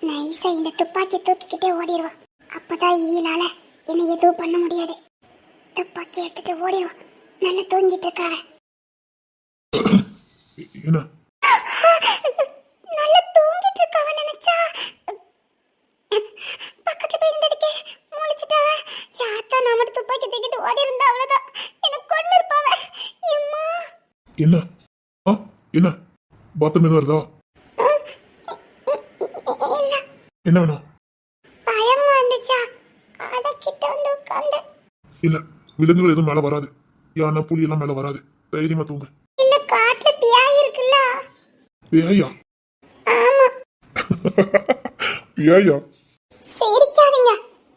நைஸா இந்த துப்பாக்கி தூக்கிக்கிட்டே ஓடிடுவான். அப்பதான் இவியலால என்ன எதுவும் பண்ண முடியாது. துப்பாக்கி எடுத்துட்டு ஓடிடுவான். நல்லா தூங்கிட்டு இருக்காரு. என்ன நல்லா தூங்கிட்டு இருக்காவ நினைச்சா பக்கத்துல போய் இருந்ததுக்கே முழிச்சிட்டாவ. யாத்தா நம்ம துப்பாக்கி தூக்கிட்டு ஓடி இருந்தா அவ்வளவுதான், என்ன கொண்டு இருப்பாவ. அம்மா என்ன என்ன பாத்ரூம் எதுவும் வருதா? இல்ல, என்ன வேணும்? பயமா இருந்துச்சா, அத கிட்ட வந்து உட்கார்ந்து. இல்ல, விலங்குகள் எதுவும் மேல வராது. யானை புலி எல்லாம் மேல வராது. தைரியமா தூங்க. இல்ல, காட்டுல பியாய் இருக்குல்ல. பியாயா? ஆமா. பியாயா? சிரிக்காதீங்க,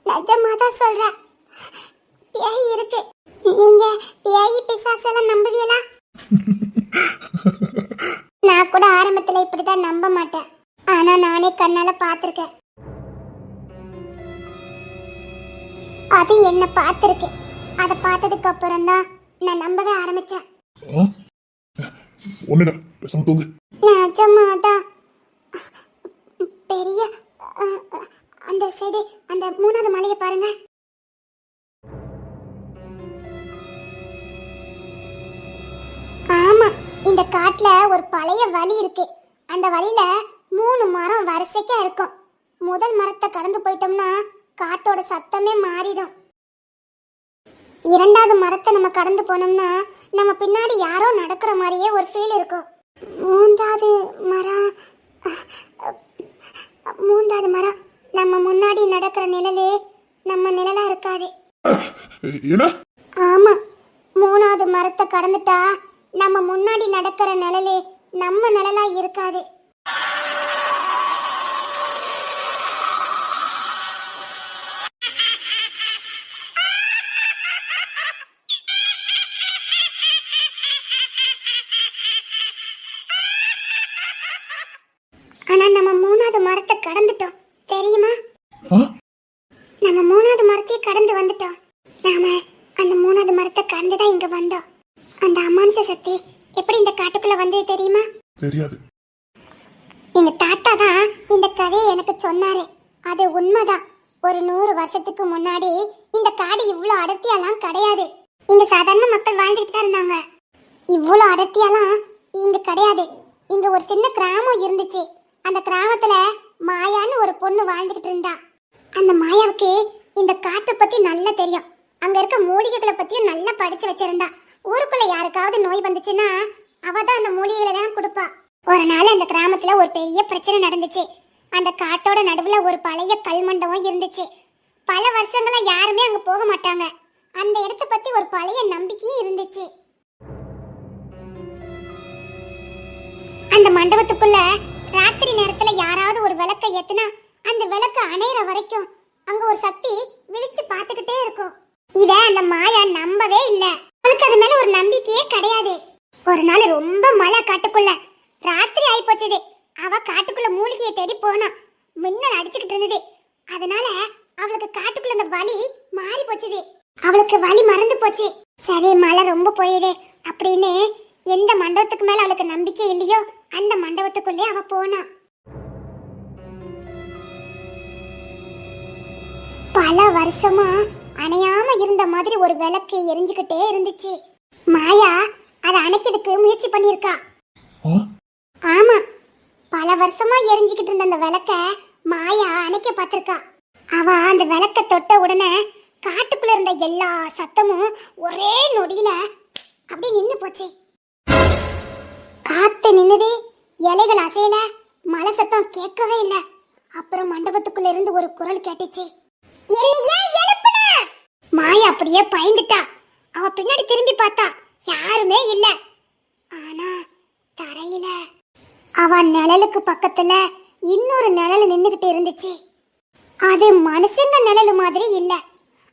நிஜமாதான் சொல்றேன். பியாய் இருக்கு. நீங்க பியாய் பிசாசெல்லாம் நம்புவீங்களா? நான் கூட ஆரம்பத்துல இப்படிதான் நம்ப மாட்டேன். ஆனா நானே கண்ணால பாத்திருக்கேன். அது என்ன பார்த்திருக்கு. அத பார்த்ததுக்கு அப்புறம் தான் நான் நம்பவே ஆரம்பிச்சேன். ஒண்ணுல பேசாம தூங்கு. நிஜமாதான். பெரிய அந்த சைடு அந்த மூணாவது மலையை பாருங்க. ஆமா, இந்த காட்டுல ஒரு பழைய வழி இருக்கு. அந்த வழியில 3 மரம் வரிசைக்கா இருக்கும். முதல் மரத்தை கடந்து போயிட்டோம்னா காட்டோட சத்தமே மாறிடும். இரண்டாவது மரத்தை நம்ம கடந்து போனோம்னா நம்ம பின்னாடி யாரோ நடக்கிற மாதிரியே ஒரு ஃபீல் இருக்கும். மூன்றாவது மரம் நம்ம முன்னாடி நடக்கிற நிழலே நம்ம நிழலா இருக்காது. என்ன? ஆமா, மூணாவது மரத்தை கடந்துட்டா நம்ம முன்னாடி நடக்கிற நிழலே நம்ம நிழலா இருக்காது. ஆனா நம்ம மூணாவது மரத்தை கடந்துட்டோம் தெரியுமா? நம்ம மூணாவது மரத்தையே கடந்து வந்துட்டோம். நாம அந்த மூணாவது மரத்தை கடந்துதான் இங்க வந்தோம். அந்த அமானுஷ சக்தி எப்படி இந்த காட்டுக்குள்ள வந்தது தெரியுமா? தெரியாது. எங்க தாத்தா தான் இந்த கதையை எனக்கு சொன்னாரு. அது உண்மைதான். ஒரு 100 வருஷத்துக்கு முன்னாடி இந்த காடு இவ்வளவு அடர்த்தியெல்லாம் கிடையாது. இங்க சாதாரண மக்கள் வாழ்ந்துட்டு தான் இருந்தாங்க. இவ்வளவு அடர்த்தியெல்லாம் இங்க கிடையாது. இங்க ஒரு சின்ன கிராமம் இருந்துச்சு. அந்த கிராமத்துல மாயான்னு ஒரு பொண்ணு வாழ்ந்துகிட்டு இருந்தா. அந்த மாயாவுக்கு இந்த காட்டை பத்தி நல்லா தெரியும். அங்க இருக்க மூலிகைகளை பத்தியும் நல்லா படிச்சு வச்சிருந்தா. ஊருக்குள்ள யாருக்காவது நோய் வந்துச்சுன்னா அவ தான் அந்த மூலிகைகளை தான் கொடுப்பா. ஒரு நாள் அந்த கிராமத்துல ஒரு பெரிய பிரச்சனை நடந்துச்சு. அந்த காட்டோட நடுவுல ஒரு பழைய கல் மண்டபம் இருந்துச்சு. பல வருஷங்களா யாருமே அங்க போக மாட்டாங்க. அந்த இடத்தை பத்தி ஒரு பழைய நம்பிக்கையும் இருந்துச்சு. அந்த மண்டபத்துக்குள்ள ராத்திரி நேரத்துல யாராவது ஒரு விளக்கை ஏத்துனா அந்த விளக்கு அணையிற வரைக்கும் அங்க ஒரு சக்தி விழிச்சு பார்த்துக்கிட்டே இருக்கும். இத அந்த மாயா நம்பவே இல்ல. அவளுக்கு அது மேல ஒரு நம்பிக்கையே கிடையாது. ஒரு நாள் ரொம்ப மழை காட்டுக்குள்ள, ராத்திரி ஆயி போச்சது. அவ காட்டுக்குள்ள மூலிகையை தேடி போனா. மின்னல் அடிச்சுக்கிட்டு இருந்தது. அதனால அவளுக்கு காட்டுக்குள்ள அந்த வலி மாறி போச்சுது. அவளுக்கு வலி மறந்து போச்சு. சரி, மழை ரொம்ப போயுது அப்படின்னு எந்த மண்டபத்துக்கு மேல அவளுக்கு நம்பிக்கை இல்லையோ அந்த மண்டபத்துக்குள்ளே அவ போனா. பல வருஷமா அணையாம இருந்த மாதிரி ஒரு விளக்கு எரிஞ்சுக்கிட்டே இருந்துச்சு. மாயா அதை அணைக்கிறதுக்கு முயற்சி பண்ணியிருக்கா. ஆமா, பல வருஷமா எரிஞ்சுக்கிட்டு இருந்த அந்த விளக்க மாயா அணைக்க பார்த்திருக்கா. அவ அந்த விளக்க தொட்ட உடனே காட்டுக்குள்ள இருந்த எல்லா சத்தமும் ஒரே நொடியில அப்படி நின்னு போச்சு. காத்து நின்னுது, இலைகள் அசையல, மழை சத்தம் கேட்கவே இல்ல. அப்புறம் மண்டபத்துக்குள்ள இருந்து ஒரு குரல் கேட்டுச்சு. மாயா அப்படியே பயந்துட்டா. அவ பின்னாடி திரும்பி பார்த்தா யாருமே இல்ல. ஆனா தரையில அவ நிழலுக்கு பக்கத்துல இன்னொரு நிழல் நின்னுகிட்டு இருந்துச்சு. அது மனுஷங்க நிழல் மாதிரி இல்ல.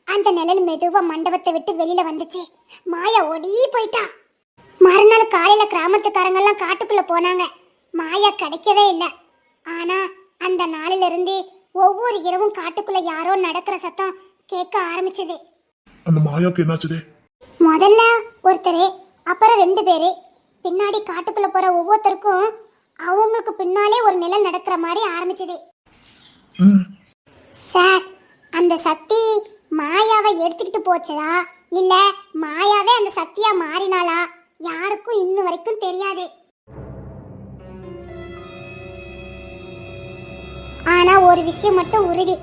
அந்த நிழல் மெதுவா மண்டபத்தை விட்டு வெளியில வந்துச்சு. மாயா ஓடி போயிட்டா. மறுநாள் காலையில கிராமத்துக்காரங்க எல்லாம் காட்டுக்குள்ள போனாங்க. மாயா கிடைக்கவே இல்லை. ஆனா அந்த நாளில இருந்து ஒவ்வொரு இரவும் காட்டுக்குள்ள யாரோ நடக்கிற சத்தம் கேட்க ஆரம்பிச்சது. அந்த மாயாவுக்கு என்னாச்சுது? முதல்ல ஒருத்தர், அப்புறம் 2 பேரு. பின்னாடி காட்டுக்குள்ள போற ஒவ்வொருத்தருக்கும் அவங்களுக்கு பின்னாலே ஒரு நிழல் நடக்கிற மாதிரி ஆரம்பிச்சது. சார், அந்த சக்தி மாயாவை எடுத்துக்கிட்டு போச்சதா இல்ல மாயாவே அந்த சக்தியா மாறினாளா யாருக்கும் இன்னும் வரைக்கும் தெரியாது. ஆனா ஒரு விஷயம் மட்டும் உறுதி.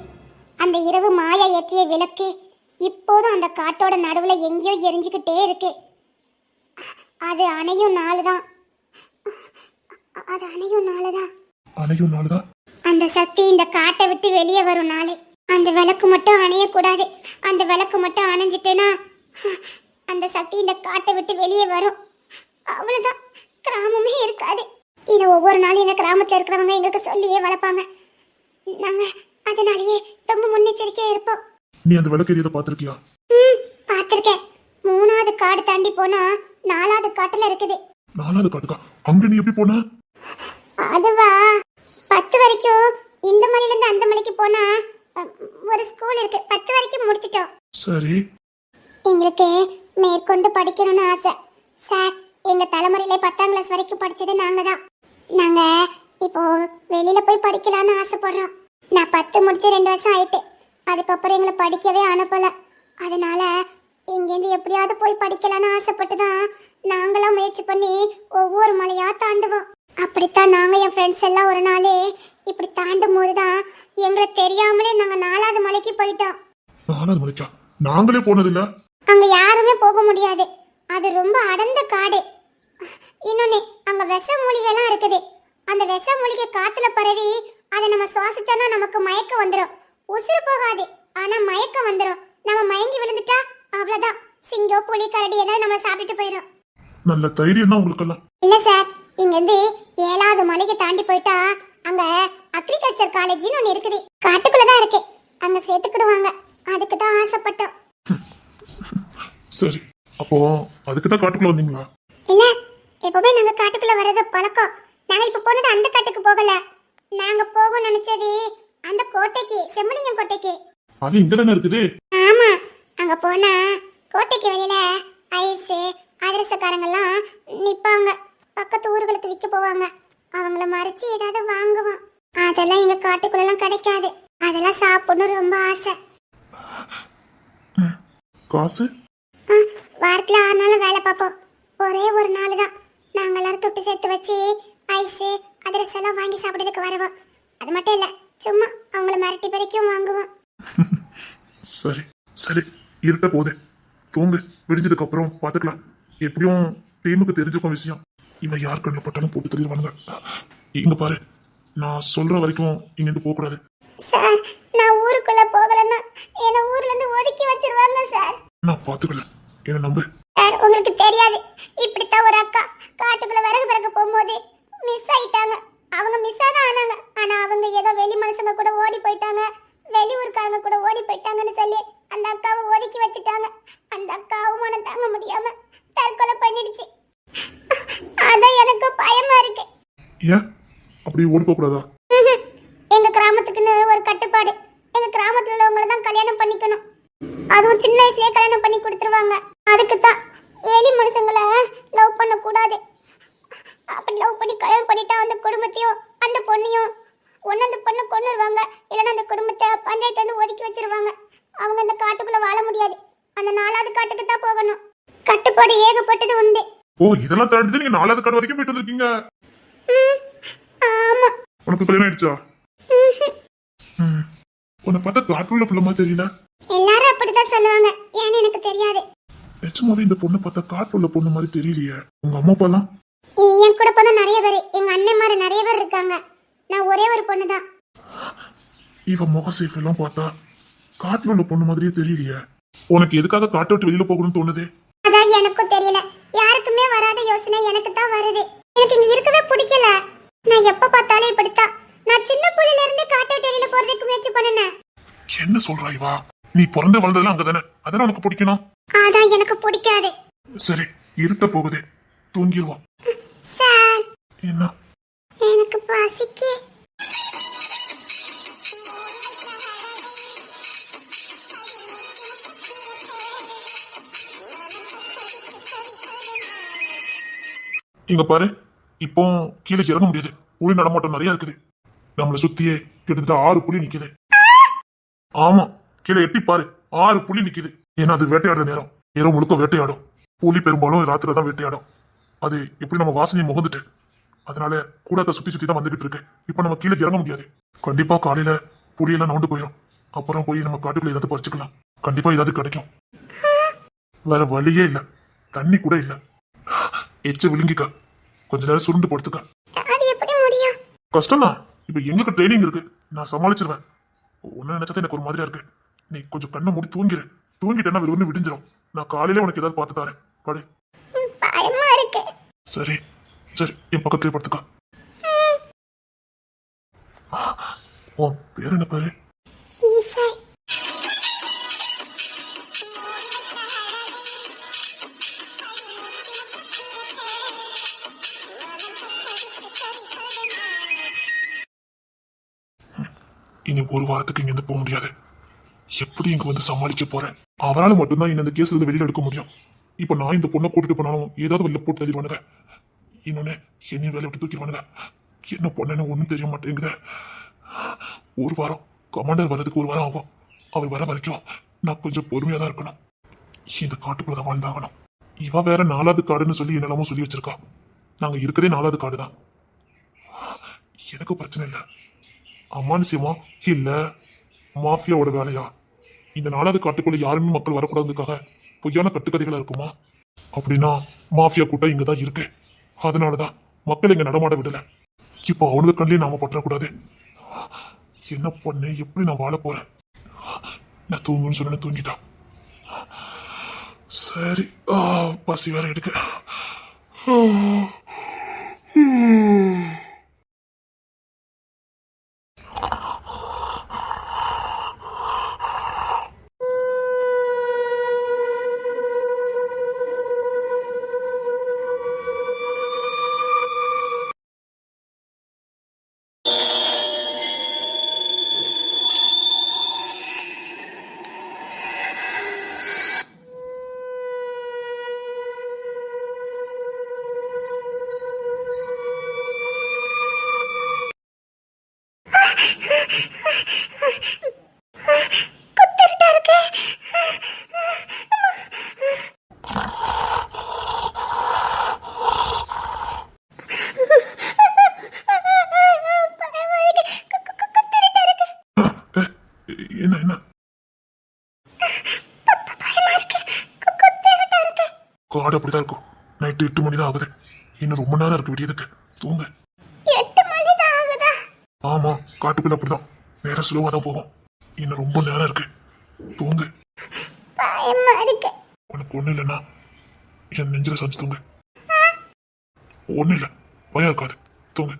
அந்த இரவு மாயா ஏற்றிய விளக்கு இப்போதும் அந்த காட்டோட நடுவுல எங்கேயோ எரிஞ்சுக்கிட்டே இருக்கு. அது அணையும் நாளுதான். அது அணையும் நாளுதான். அணையும் நாளுதான். அந்த சக்தி இந்த காட்டை விட்டு வெளியே வரும் நாள். அந்த விளக்கு மட்டும் அணையக்கூடாது. அந்த விளக்கு மட்டும் அணைஞ்சிட்டேனா அந்த சக்தி இந்த காட்டை விட்டு வெளியே வரும். அவ்வளவுதான், கிராமமே இருக்காது. இதை ஒவ்வொரு நாளும் எங்க கிராமத்துல இருக்கிறவங்க எங்களுக்கு சொல்லியே வளர்ப்பாங்க. நாங்க அதனாலேயே ரொம்ப முன்னெச்சரிக்கையா இருப்போம். நீ அந்த விளக்கு எரியதை பார்த்திருக்கியா? பார்த்திருக்கேன். 3வது காடு தாண்டி போனா 4வது காட்டுல இருக்குது. 4வது காட்டுக்கா? அங்க நீ எப்படி போன? அதுவா, 10 வரைக்கும் இந்த மலையில இருந்து அந்த மலைக்கு போனா ஒரு ஸ்கூல் இருக்கு. 10 வரைக்கும் முடிச்சிட்டோம். சரி. எங்களுக்கு மேற்கொண்டு படிக்கணும்னு ஆசை சார். எங்க தலைமுறையில 10ஆம் கிளாஸ் வரைக்கும் படிச்சது நாங்க தான். நாங்க இப்போ வெளியில போய் படிக்கலாம்னு ஆசைப்படுறோம். நான் 10 முடிச்சு 2 வருஷம் ஆயிட்டு. அதுக்கப்புறம் எங்களை படிக்கவே அனுப்பல. அதனால இங்கேருந்து எப்படியாவது போய் படிக்கலாம்னு ஆசைப்பட்டுதான் நாங்களாம் முயற்சி பண்ணி ஒவ்வொரு மலையா தாண்டுவோம். அப்படித்தான் நாங்க என் ஃப்ரெண்ட்ஸ் எல்லாம் ஒரு நாள் இப்படி தாண்டும் போதுதான் எங்களுக்கு தெரியாமலே நாங்க 4வது மலைக்கு போயிட்டோம். 4வது மலைக்கா? நாங்களே போனதில்ல. அங்க யாருமே போக முடியாது. அது ரொம்ப அடர்ந்த காடு. இன்னொன்னு, அங்க விஷ மூலிகைலாம் இருக்குது. அந்த விஷ மூலிகை காத்துல பரவி அதை நம்ம சுவாசிச்சோன்னா நமக்கு மயக்கம் வந்துடும். உசுறு போகாது, ஆனா மயக்கம் வந்துடும். நம்ம மயங்கி விழுந்துட்டா அவ்வளவுதான். சிங்கம், புலி, கரடி ஏதாவது நம்ம சாப்பிட்டுட்டு போயிடும். நல்ல தைரியம் தான் உங்களுக்கெல்லாம். இல்ல சார், இங்க இருந்து 7வது மலைக்கு தாண்டி போயிட்டா அங்க அக்ரிகல்ச்சர் காலேஜ்னு ஒன்று இருக்குது. காட்டுக்குள்ளதான் இருக்கு. அங்க சேர்த்துக்கிடுவாங்க. அதுக்கு தான் ஆசைப்பட்டோம். சரி, அப்போ அதுக்கு தான் காட்டுக்குள்ள வந்தீங்களா? இல்ல, எப்பவுமே நாங்க காட்டுக்குள்ள வர்றது பழக்கம். நாங்க இப்ப போனது அந்த காட்டுக்கு போகல. நாங்க போக நினைச்சது அந்த கோட்டைக்கு, செம்மலிங்கம் கோட்டைக்கு. அது இங்க தானே இருக்குது. ஆமா, அங்க போனா கோட்டைக்கு வெளியில ஐஸ் அதிரசக்காரங்கெல்லாம் நிப்பாங்க. பக்கத்து ஊர்களுக்கு விற்க போவாங்க. அவங்கள மறைச்சு ஏதாவது வாங்குவோம். அதெல்லாம் எங்க காட்டுக்குள்ளலாம் கிடைக்காது. அதெல்லாம் சாப்பிடணும் ரொம்ப ஆசை. காசு? வாரத்துல 6 நாளும் வேலை பார்ப்போம். ஒரே ஒரு நாள் தான் நாங்க எல்லாரும் தொட்டு சேர்த்து வச்சு ஐஸ் அதிரசம் எல்லாம் வாங்கி சாப்பிடுறதுக்கு வருவோம். அது மட்டும் இல்ல, சும்மா அவங்கள மிரட்டி பறிக்கும் வாங்குவோம். சரி சரி, இருட்ட போதே தூங்கு. விடிஞ்சதுக்கு அப்புறம் பாத்துக்கலாம். எப்படியும் டீமுக்கு தெரிஞ்சுக்கும் விஷயம். இவன் யார் கண்ணில் பட்டாலும் போட்டு தெரியுவானுங்க. இங்க பாரு, நான் சொல்ற வரைக்கும் இங்க இருந்து போக கூடாது. சார், நான் ஊருக்குள்ள போகலன்னா என்ன ஊர்ல இருந்து ஒதுக்கி வச்சிருவாங்க சார். நான் பாத்துக்கலாம். என்ன நம்பு. சார் உங்களுக்கு தெரியாது, இப்படித்தான் ஒரு அக்கா காட்டுக்குள்ள விறகு பிறக்க போகும்போது மிஸ் ஆயிட்டாங்க. அவங்க மிஸ் தான் ஆனாங்க. ஆனா அவங்க ஏதோ வெளி மனுஷங்க கூட ஓடி போயிட்டாங்க, வெளியூர்காரங்க கூட ஓடி போயிட்டாங்கன்னு சொல்லி அந்த அக்காவை ஒதுக்கி வச்சுட்டாங்க. அந்த அக்கா அவமானம் தாங்க முடியாம தற்கொலை பண்ணிடுச்சு. அதான் எனக்கு பயமா இருக்கு. ஏன் அப்படி ஓடி போக கூடாதா? எங்க கிராமத்துக்குன்னு ஒரு கட்டுப்பாடு. எங்க கிராமத்துல உள்ளவங்கள தான் கல்யாணம் பண்ணிக்கணும். அதுவும் சின்ன வயசுலயே கல்யாணம் பண்ணி கொடுத்துருவாங்க. அதுக்கு தான் வெளி மனுஷங்களை லவ் பண்ண கூடாது. அப்படி லவ் பண்ணி கல்யாணம் பண்ணிட்டா அந்த குடும்பத்தையும் அந்த பொண்ணையும் ஒன்னு அந்த பொண்ணை கொன்னுருவாங்க, இல்லைன்னா அந்த குடும்பத்தை பஞ்சாயத்து வந்து ஒதுக்கி வச்சிருவாங்க. அவங்க அந்த காட்டுக்குள்ள வாழ முடியாது. அந்த 4வது காட்டுக்கு தான் போகணும். கட்டுப்பாடு ஏகப்பட்டது உண்டு. ஓ, இதெல்லாம் தாண்டி நீங்க 4வது காடு வரைக்கும் போயிட்டு வந்திருக்கீங்க. ஆமா. உனக்கு கல்யாணம் ஆயிடுச்சா? உன்னை பார்த்தா காட்டுள்ள பிள்ளை மாதிரி தெரியல. எல்லாரும் அப்படிதான் சொல்லுவாங்க, ஏன்னு எனக்கு தெரியாது. நிஜமாவே இந்த பொண்ணை பார்த்தா காட்டுள்ள பொண்ணு மாதிரி தெரியலையே. உங்க அம்மா அப்பா எல்லாம்? என் கூட போன நிறைய பேர், எங்க அண்ணன் மாதிரி நிறைய பேர் இருக்காங்க. நான் ஒரே ஒரு பொண்ணு தான். இவ முக சேஃப் எல்லாம் பார்த்தா காட்டுல உள்ள பொண்ணு மாதிரியே தெரியலையே. உனக்கு எதுக்காக காட்டை விட்டு வெளியில போகணும்னு தோணுது? அதான் எனக்கும் தெரியல. யாருக்குமே வராத யோசனை எனக்கு தான் வருது. எனக்கு இங்க இருக்கவே பிடிக்கல. நான் எப்ப பார்த்தாலும் இப்படித்தான். நான் சின்ன புள்ளையில இருந்தே காட்டை விட்டு வெளியில போறதுக்கு முயற்சி பண்ணேன். என்ன சொல்றா இவா? நீ பிறந்து வளர்ந்ததெல்லாம் அங்கதானே, அதானே உனக்கு பிடிக்கணும். அதான் எனக்கு பிடிக்காது. சரி, இருட்ட போகுது, தூங்கிடுவோம். சார், என்ன? எனக்கு பசிக்கு. இங்க பாரு, இப்போ கீழே இறங்க முடியாது. புலி நடமாட்டம் நிறைய இருக்குது. நம்மளை சுத்தியே கிட்டத்தட்ட 6 புலி நிக்குது. ஆமா, கீழே எட்டி பாரு, 6 புலி நிக்குது. ஏன்னா அது வேட்டையாடுற நேரம். இரவு முழுக்க வேட்டையாடும். புலி பெரும்பாலும் ராத்திரில தான் வேட்டையாடும். அது எப்படி நம்ம வாசனையை முகந்துட்டு, அதனால கூடாத சுத்தி சுத்தி தான் வந்துகிட்டு இருக்கு. இப்போ நம்ம கீழே இறங்க முடியாது. கண்டிப்பா காலையில புலியெல்லாம் நோண்டு போயிடும். அப்புறம் போய் நம்ம காட்டுக்குள்ள ஏதாவது பறிச்சுக்கலாம். கண்டிப்பா ஏதாவது கிடைக்கும். வேற வழியே இல்ல, தண்ணி கூட இல்ல. எச்ச விழுங்கிக்க, கொஞ்ச நேரம் சுருண்டு படுத்துக்க. அது எப்படி முடியும்? கஷ்டம்தான். இப்ப எங்களுக்கு ட்ரைனிங் இருக்கு, நான் சமாளிச்சிருவேன். ஒன்னு நினைச்சது எனக்கு ஒரு மாதிரியா இருக்கு. நீ கொஞ்சம் கண்ணை மூடி தூங்கிரு. தூங்கிட்டேன்னா வெறும் விடிஞ்சிடும். நான் காலையில உனக்கு ஏதாவது பார்த்து தரேன். படு. பயமா இருக்கு. சரி சரி, என் பக்கத்துலயே படுத்துக்க. உன் பேர் என்ன பேரு? ஈசை. இனி ஒரு வாரத்துக்கு இங்க இருந்து போக முடியாது. எப்படி இங்க வந்து சமாளிக்க போறேன்? அவரால் மட்டும்தான் இந்த கேஸ்ல இருந்து வெளியில எடுக்க முடியும். இப்ப நான் இந்த பொண்ணை கூட்டிட்டு போனாலும் ஏதாவது வெளில போட்டு தள்ளிடுவானுங்க. இன்னொன்னு என்னையும் வேலை விட்டு தூக்கிடுவானுங்க. என்ன பொண்ணுன்னு ஒண்ணும் தெரிய மாட்டேங்குது. ஒரு வாரம், கமாண்டர் வர்றதுக்கு ஒரு வாரம் ஆகும். அவர் வர வரைக்கும் நான் கொஞ்சம் பொறுமையா தான் இருக்கணும். இந்த காட்டுக்குள்ள தான் வாழ்ந்தாகணும். இவ வேற 4வது காடுன்னு சொல்லி என்னெல்லாமோ சொல்லி வச்சிருக்கா. நாங்க இருக்கிறதே 4வது காடு தான். எனக்கு பிரச்சனை இல்லை. அமானுஷ்யமா இல்ல மாஃபியாவோட வேலையா? இந்த 4வது காட்டுக்குள்ள யாருமே மக்கள் வரக்கூடாதுக்காக பொய்யான கட்டுக்கதைகளா இருக்குமா? அப்படின்னா மாஃபியா கூட்டம் இங்கதான் இருக்கு. அதனாலதான் மக்கள் இங்க நடமாட விடல. இப்போ அவனுக்கு கண்ணிலே நாம பற்றக்கூடாது. என்ன பண்ண, எப்படி நான் வாழ போறேன்? நான் தூங்குன்னு சொன்ன தூங்கிட்டான். சரி, பசி வேற எடுக்க. குத்திருட்டா இருக்கு. என்ன என்ன காடு அப்படிதான் இருக்கும். நைட்டு 8 மணி தான் ஆகுது. இன்னும் ரொம்ப நேரம் இருக்கு விடியதுக்கு. தூங்க. 8 மணி தான் ஆகுதா? ஆமா, காட்டுக்குள்ள அப்படிதான். நேரம் ஸ்லோவா தான் போகும். இன்னும் ரொம்ப நேரம் இருக்கு. தூங்கு. பயமா இருக்கு. உனக்கு ஒண்ணு இல்லைன்னா என் நெஞ்சில சாஞ்சு தூங்க. ஒண்ணு இல்ல, பயம் இருக்காது, தூங்க.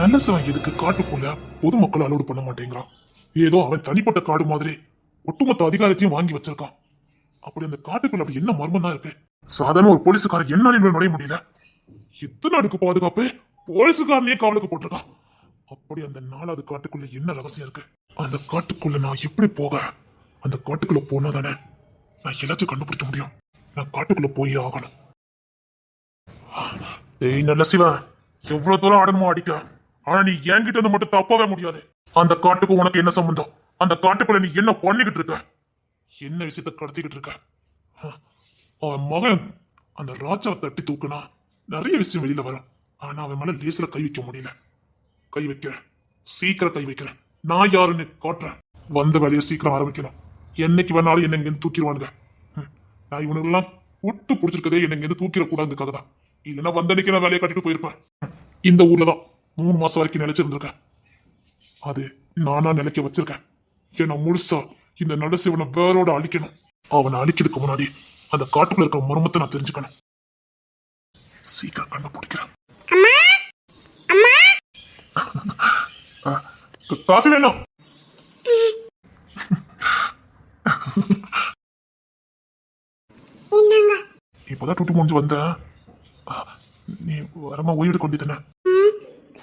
நல்ல சிவன் எதுக்கு காட்டுக்குள்ள பொதுமக்கள் அலோடு பண்ண மாட்டேங்கிறான்? ஏதோ அவன் தனிப்பட்ட காடு மாதிரி ஒட்டுமொத்த அதிகாரத்தையும் வாங்கி வச்சிருக்கான். அப்படி அந்த காட்டுக்குள்ள அப்படி என்ன மர்மம் தான் இருக்கு? சாதாரண ஒரு போலீஸுக்காரன் என்னால நுழைய முடியல. எத்தனை அடுக்கு பாதுகாப்பு போலீஸுக்காரனே காவலுக்கு போட்டிருக்கான். அப்படி அந்த 4வது காட்டுக்குள்ள என்ன ரகசியம் இருக்கு? அந்த காட்டுக்குள்ள நான் எப்படி போக? அந்த காட்டுக்குள்ள போனா தானே நான் எல்லாத்தையும் கண்டுபிடிக்க முடியும். நான் காட்டுக்குள்ள போய் ஆகணும். ஏய் நல்ல சிவன், எவ்வளவு தூரம் ஆடணுமோ அடிக்க. ஆனா நீ என்கிட்ட இருந்து மட்டும் தப்பவே முடியாது. அந்த காட்டுக்கு உனக்கு என்ன சம்பந்தம்? அந்த காட்டுக்குள்ள நீ என்ன பண்ணிக்கிட்டு இருக்க? என்ன விஷயத்த கடத்திக்கிட்டு இருக்க? அவன் மகன் அந்த ராஜாவை தட்டி தூக்குனா நிறைய விஷயம் வெளியில வரும். ஆனா அவன் மேல லேசில கை வைக்க முடியல. கை வைக்கிறேன், சீக்கிரம் கை வைக்கிறேன். நான் யாருன்னு காட்டுறேன். வந்த வேலையை சீக்கிரம் ஆரம்பிக்கணும். என்னைக்கு வேணாலும் என்ன இங்க தூக்கிடுவானுங்க. நான் இவனுக்கெல்லாம் விட்டு பிடிச்சிருக்கதே என்ன இங்க தூக்கிடக்கூடாதுக்காக தான். இல்லைன்னா வந்தன்னைக்கு நான் வேலையை கட்டிட்டு போயிருப்பேன். இந்த ஊர்ல தான் 3 மாசம் வரைக்கும் நிலைச்சிருந்திருக்கேன். அது நானா நிலைக்க வச்சிருக்கேன். ஏன்னா முழுசா இந்த நடுசிவனை வேரோட அழிக்கணும். அவனை அழிக்கிறதுக்கு முன்னாடி அந்த காட்டுக்குள்ள இருக்க மர்மத்தை நான் தெரிஞ்சுக்கணும். சீக்கிரம் கண்டுபிடிக்கிறேன். காஃபி வேணும். இப்பதான் டூட்டு முடிஞ்சு வந்த. நீ வரமா ஓய்வு கொண்டு தானே?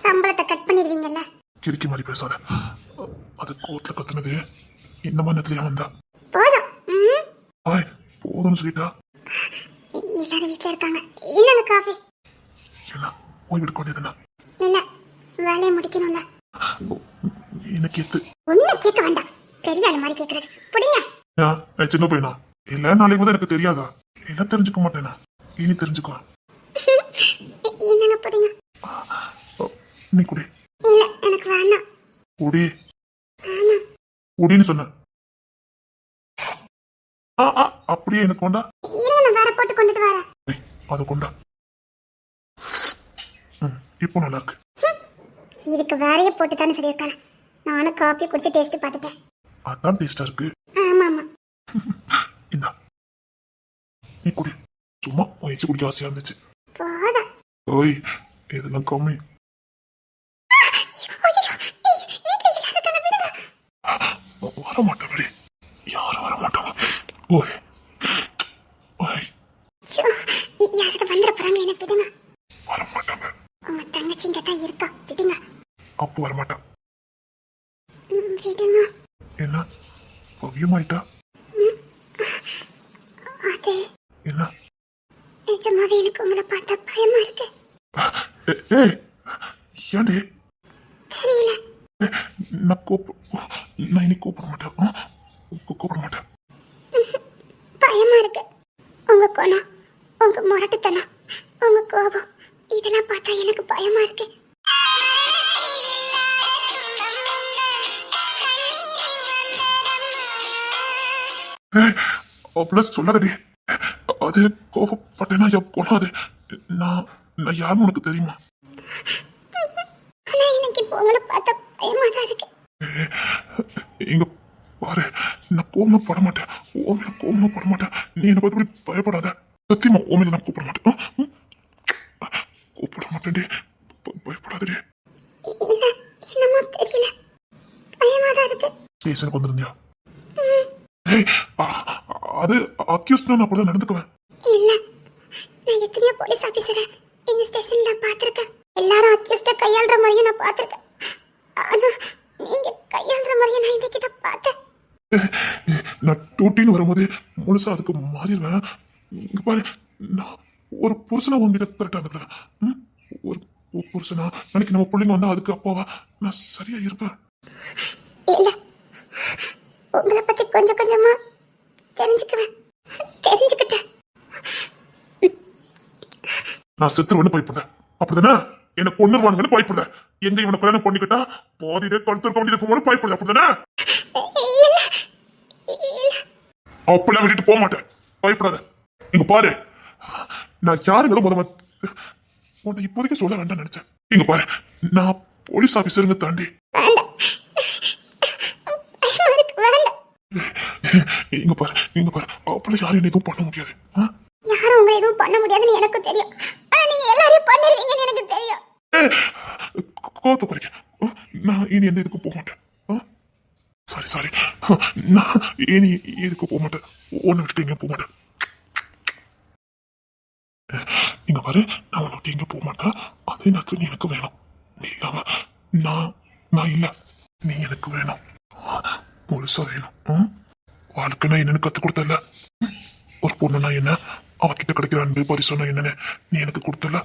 சம்பளத்தை கட் பண்ணிடுவீங்கல்ல? கிறுக்கி மாதிரி பேசாத. அது கோர்ட்ல கத்துனது இந்த நேரத்துலயா வந்தா? போதும். ஆய் போதும்னு சொல்லிட்டா. எல்லாரும் வீட்டுல இருக்காங்க. என்னங்க காஃபி? என்ன ஓய்வு கொண்டு தானே? இல்ல, வேலையை முடிக்கணும்ல. என்ன கேத்து? ஒன்னும் கேட்க வேண்டாம். பெரிய ஆளு மாதிரி கேக்குறது. புடிங்க. நான் சின்ன பையனா? இல்ல நாளைக்கு வந்து எனக்கு தெரியாதா? என்ன தெரிஞ்சுக்க மாட்டேனா? இனி தெரிஞ்சுக்கோ. என்னங்க புடிங்க. நீ குடி. இல்ல எனக்கு வேண்டாம். குடி. குடின்னு சொன்ன. அப்படியே எனக்கு கொண்டா. இருங்க, நான் வேற போட்டு கொண்டுட்டு வரேன். அதை கொண்டா. இப்போ நல்லா இருக்கு. இதுக்கு வேறைய போட்டு தானே சொல்லியிருக்காங்க. நானும் காப்பி குடிச்சு டேஸ்ட் பார்த்துட்டேன். அதான் டேஸ்டா இருக்கு. ஆமா ஆமா. இந்தா நீ குடி. சும்மா வயிற்று குடிக்க ஆசையா இருந்துச்சு. போதும். ஓய் இதெல்லாம் கம்மி. வரமாட்டேன், யாரும் வரமாட்டாங்க. ஓய் ஓய் யாருக்கு வந்துட போறாங்க? என்ன விடுங்க. வரமாட்டாங்க. உங்க தங்கச்சி இங்க தான் இருக்கா, விடுங்க. அப்போ வரமாட்டான். விடுங்க. என்ன பவியமாயிட்டா? அது என்ன? நிஜமாவே எனக்கு உங்களை பார்த்தா பயமா இருக்கு. ஏய் ஏண்டி? தெரியல. நான் இனி கூப்பிட மாட்டேன். கூப்பிட மாட்டேன். பயமா இருக்கு. உங்க குணம், உங்க முரட்டுத்தனம், உங்க கோபம், இதெல்லாம் பார்த்தா எனக்கு பயமா இருக்கு. அப்படிலாம் சொல்லாதடி. அது கோபப்பட்டேன்னா என் குணம். அது நான் யாருன்னு உனக்கு தெரியுமா? ஆனா எனக்கு இப்போ உங்களை பார்த்தா பயமா தான் இருக்கு. இங்க பாரு, நான் கோமப்பட மாட்டேன். ஓமையில கோமப்பட மாட்டேன். நீ என்ன பார்த்து பயப்படாத. சத்தியமா ஓமையில நான் கூப்பிட மாட்டேன். கூப்பிட மாட்டேன்டி. பயப்படாதடி. என்னமோ தெரியல, பயமா தான் இருக்கு. ஸ்டேஷனுக்கு வந்திருந்தியா? அது அக்யூஸ்ட் நான் அப்படிதான் நடந்துக்குவேன். இல்ல, நான் எத்தனையோ போலீஸ் ஆபீசரை இந்த ஸ்டேஷன்ல பாத்திருக்கேன். எல்லாரும் அக்யூஸ்ட கையாளுற மாதிரியும் நான் பாத்திருக்கேன். ஆனா நீங்க கையாளுற மாதிரியும் நான் இன்னைக்கு தான் பார்த்தேன். நான் டூட்டின்னு வரும்போது முழுசா அதுக்கு மாறிடுவேன். இங்க பாரு, நான் ஒரு புருஷனா உங்ககிட்ட கரெக்டா இருக்கிறேன். ஒரு புருஷனா நாளைக்கு நம்ம பிள்ளைங்க வந்தா அதுக்கு அப்பாவா நான் சரியா இருப்பேன். இல்ல, உங்களை பத்தி கொஞ்சம் கொஞ்சமா தெரிஞ்சுக்கிட்டேன். நான் செத்துருவேன்னு பயப்படுறேன். அப்படிதானே? என்ன கொன்னுருவானுங்கன்னு பயப்படுறேன். எங்க இவனை கல்யாணம் பண்ணிக்கிட்டா பாதியிலே கழுத்து இருக்க வேண்டியதுக்கு போல பயப்படுது அப்படிதானே? அப்பெல்லாம் விட்டுட்டு போக மாட்டேன், பயப்படாத. இங்க பாரு, நான் யாருங்கிற உன்னை இப்போதைக்கு சொல்ல வேண்டாம் நினைச்சேன். இங்க பாரு, நான் போலீஸ் ஆபீசருங்க தாண்டி. இங்க பாரு, அப்பெல்லாம் யாரும் என்ன எதுவும் பண்ண முடியாது. யாரும் உங்களை எதுவும் பண்ண முடியாதுன்னு எனக்கு தெரியும். ஆனா நீங்க எல்லாரையும் பண்ணிருவீங்கன்னு எனக்கு தெரியும். கோத்த குறைக்க, நான் இனி எந்த இதுக்கு போக மாட்டேன். சாரி, நான் இனி இதுக்கு போக மாட்டேன். ஒன்னு விட்டுட்டு எங்க போக மாட்டேன். இங்க பாரு, நான் உன்னை விட்டு எங்க போக மாட்டேன். அதே நேரத்தில் நீ எனக்கு வேணும். நீ இல்லாம நான் இல்ல. நீ எனக்கு வேணும், முழுசா வேணும். வாழ்க்கைனா என்னன்னு கத்து கொடுத்தல. ஒரு பொண்ணுனா என்ன, அவகிட்ட கிடைக்கிற அன்பு பரிசுனா என்னன்னு நீ எனக்கு கொடுத்தல.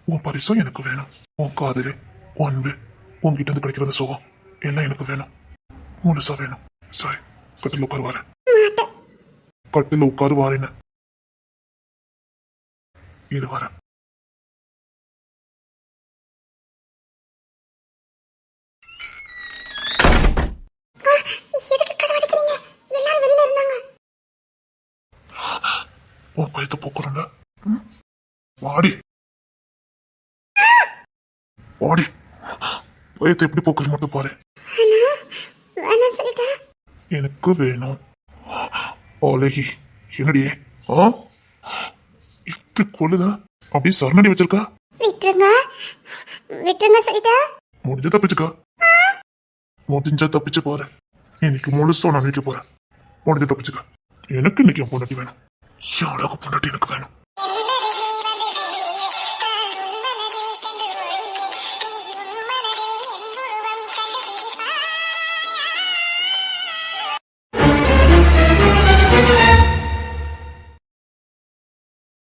உன் பரிசும் எனக்கு வேணும். உன் காதலு, உன் அன்பு, உன்கிட்ட இருந்து கிடைக்கிற சுகம் எல்லாம் எனக்கு வேணும், முழுசா வேணும். சரி, கட்டில உட்காரு வாரேன். கட்டில உட்காரு வாரேன்னு இது வரேன். உன் பயத்தை போக்குறேன்ல, வாடி வாடி. பயத்தை எப்படி போக்குறது மட்டும் பாரு. எனக்கு வேணும். அழகி என்னடியே இப்படி கொள்ளுதா? அப்படியே சரணடி வச்சிருக்கா. விட்டுருங்க சொல்லிட்டா. முடிஞ்ச தப்பிச்சு பாரு. இன்னைக்கு முழுசும் நான் நினைக்க போறேன். முடிஞ்ச தப்பிச்சுக்க. எனக்கு இன்னைக்கு என் பொண்டாட்டி வேணும். என் அழகு பொண்டாட்டி எனக்கு வேணும்.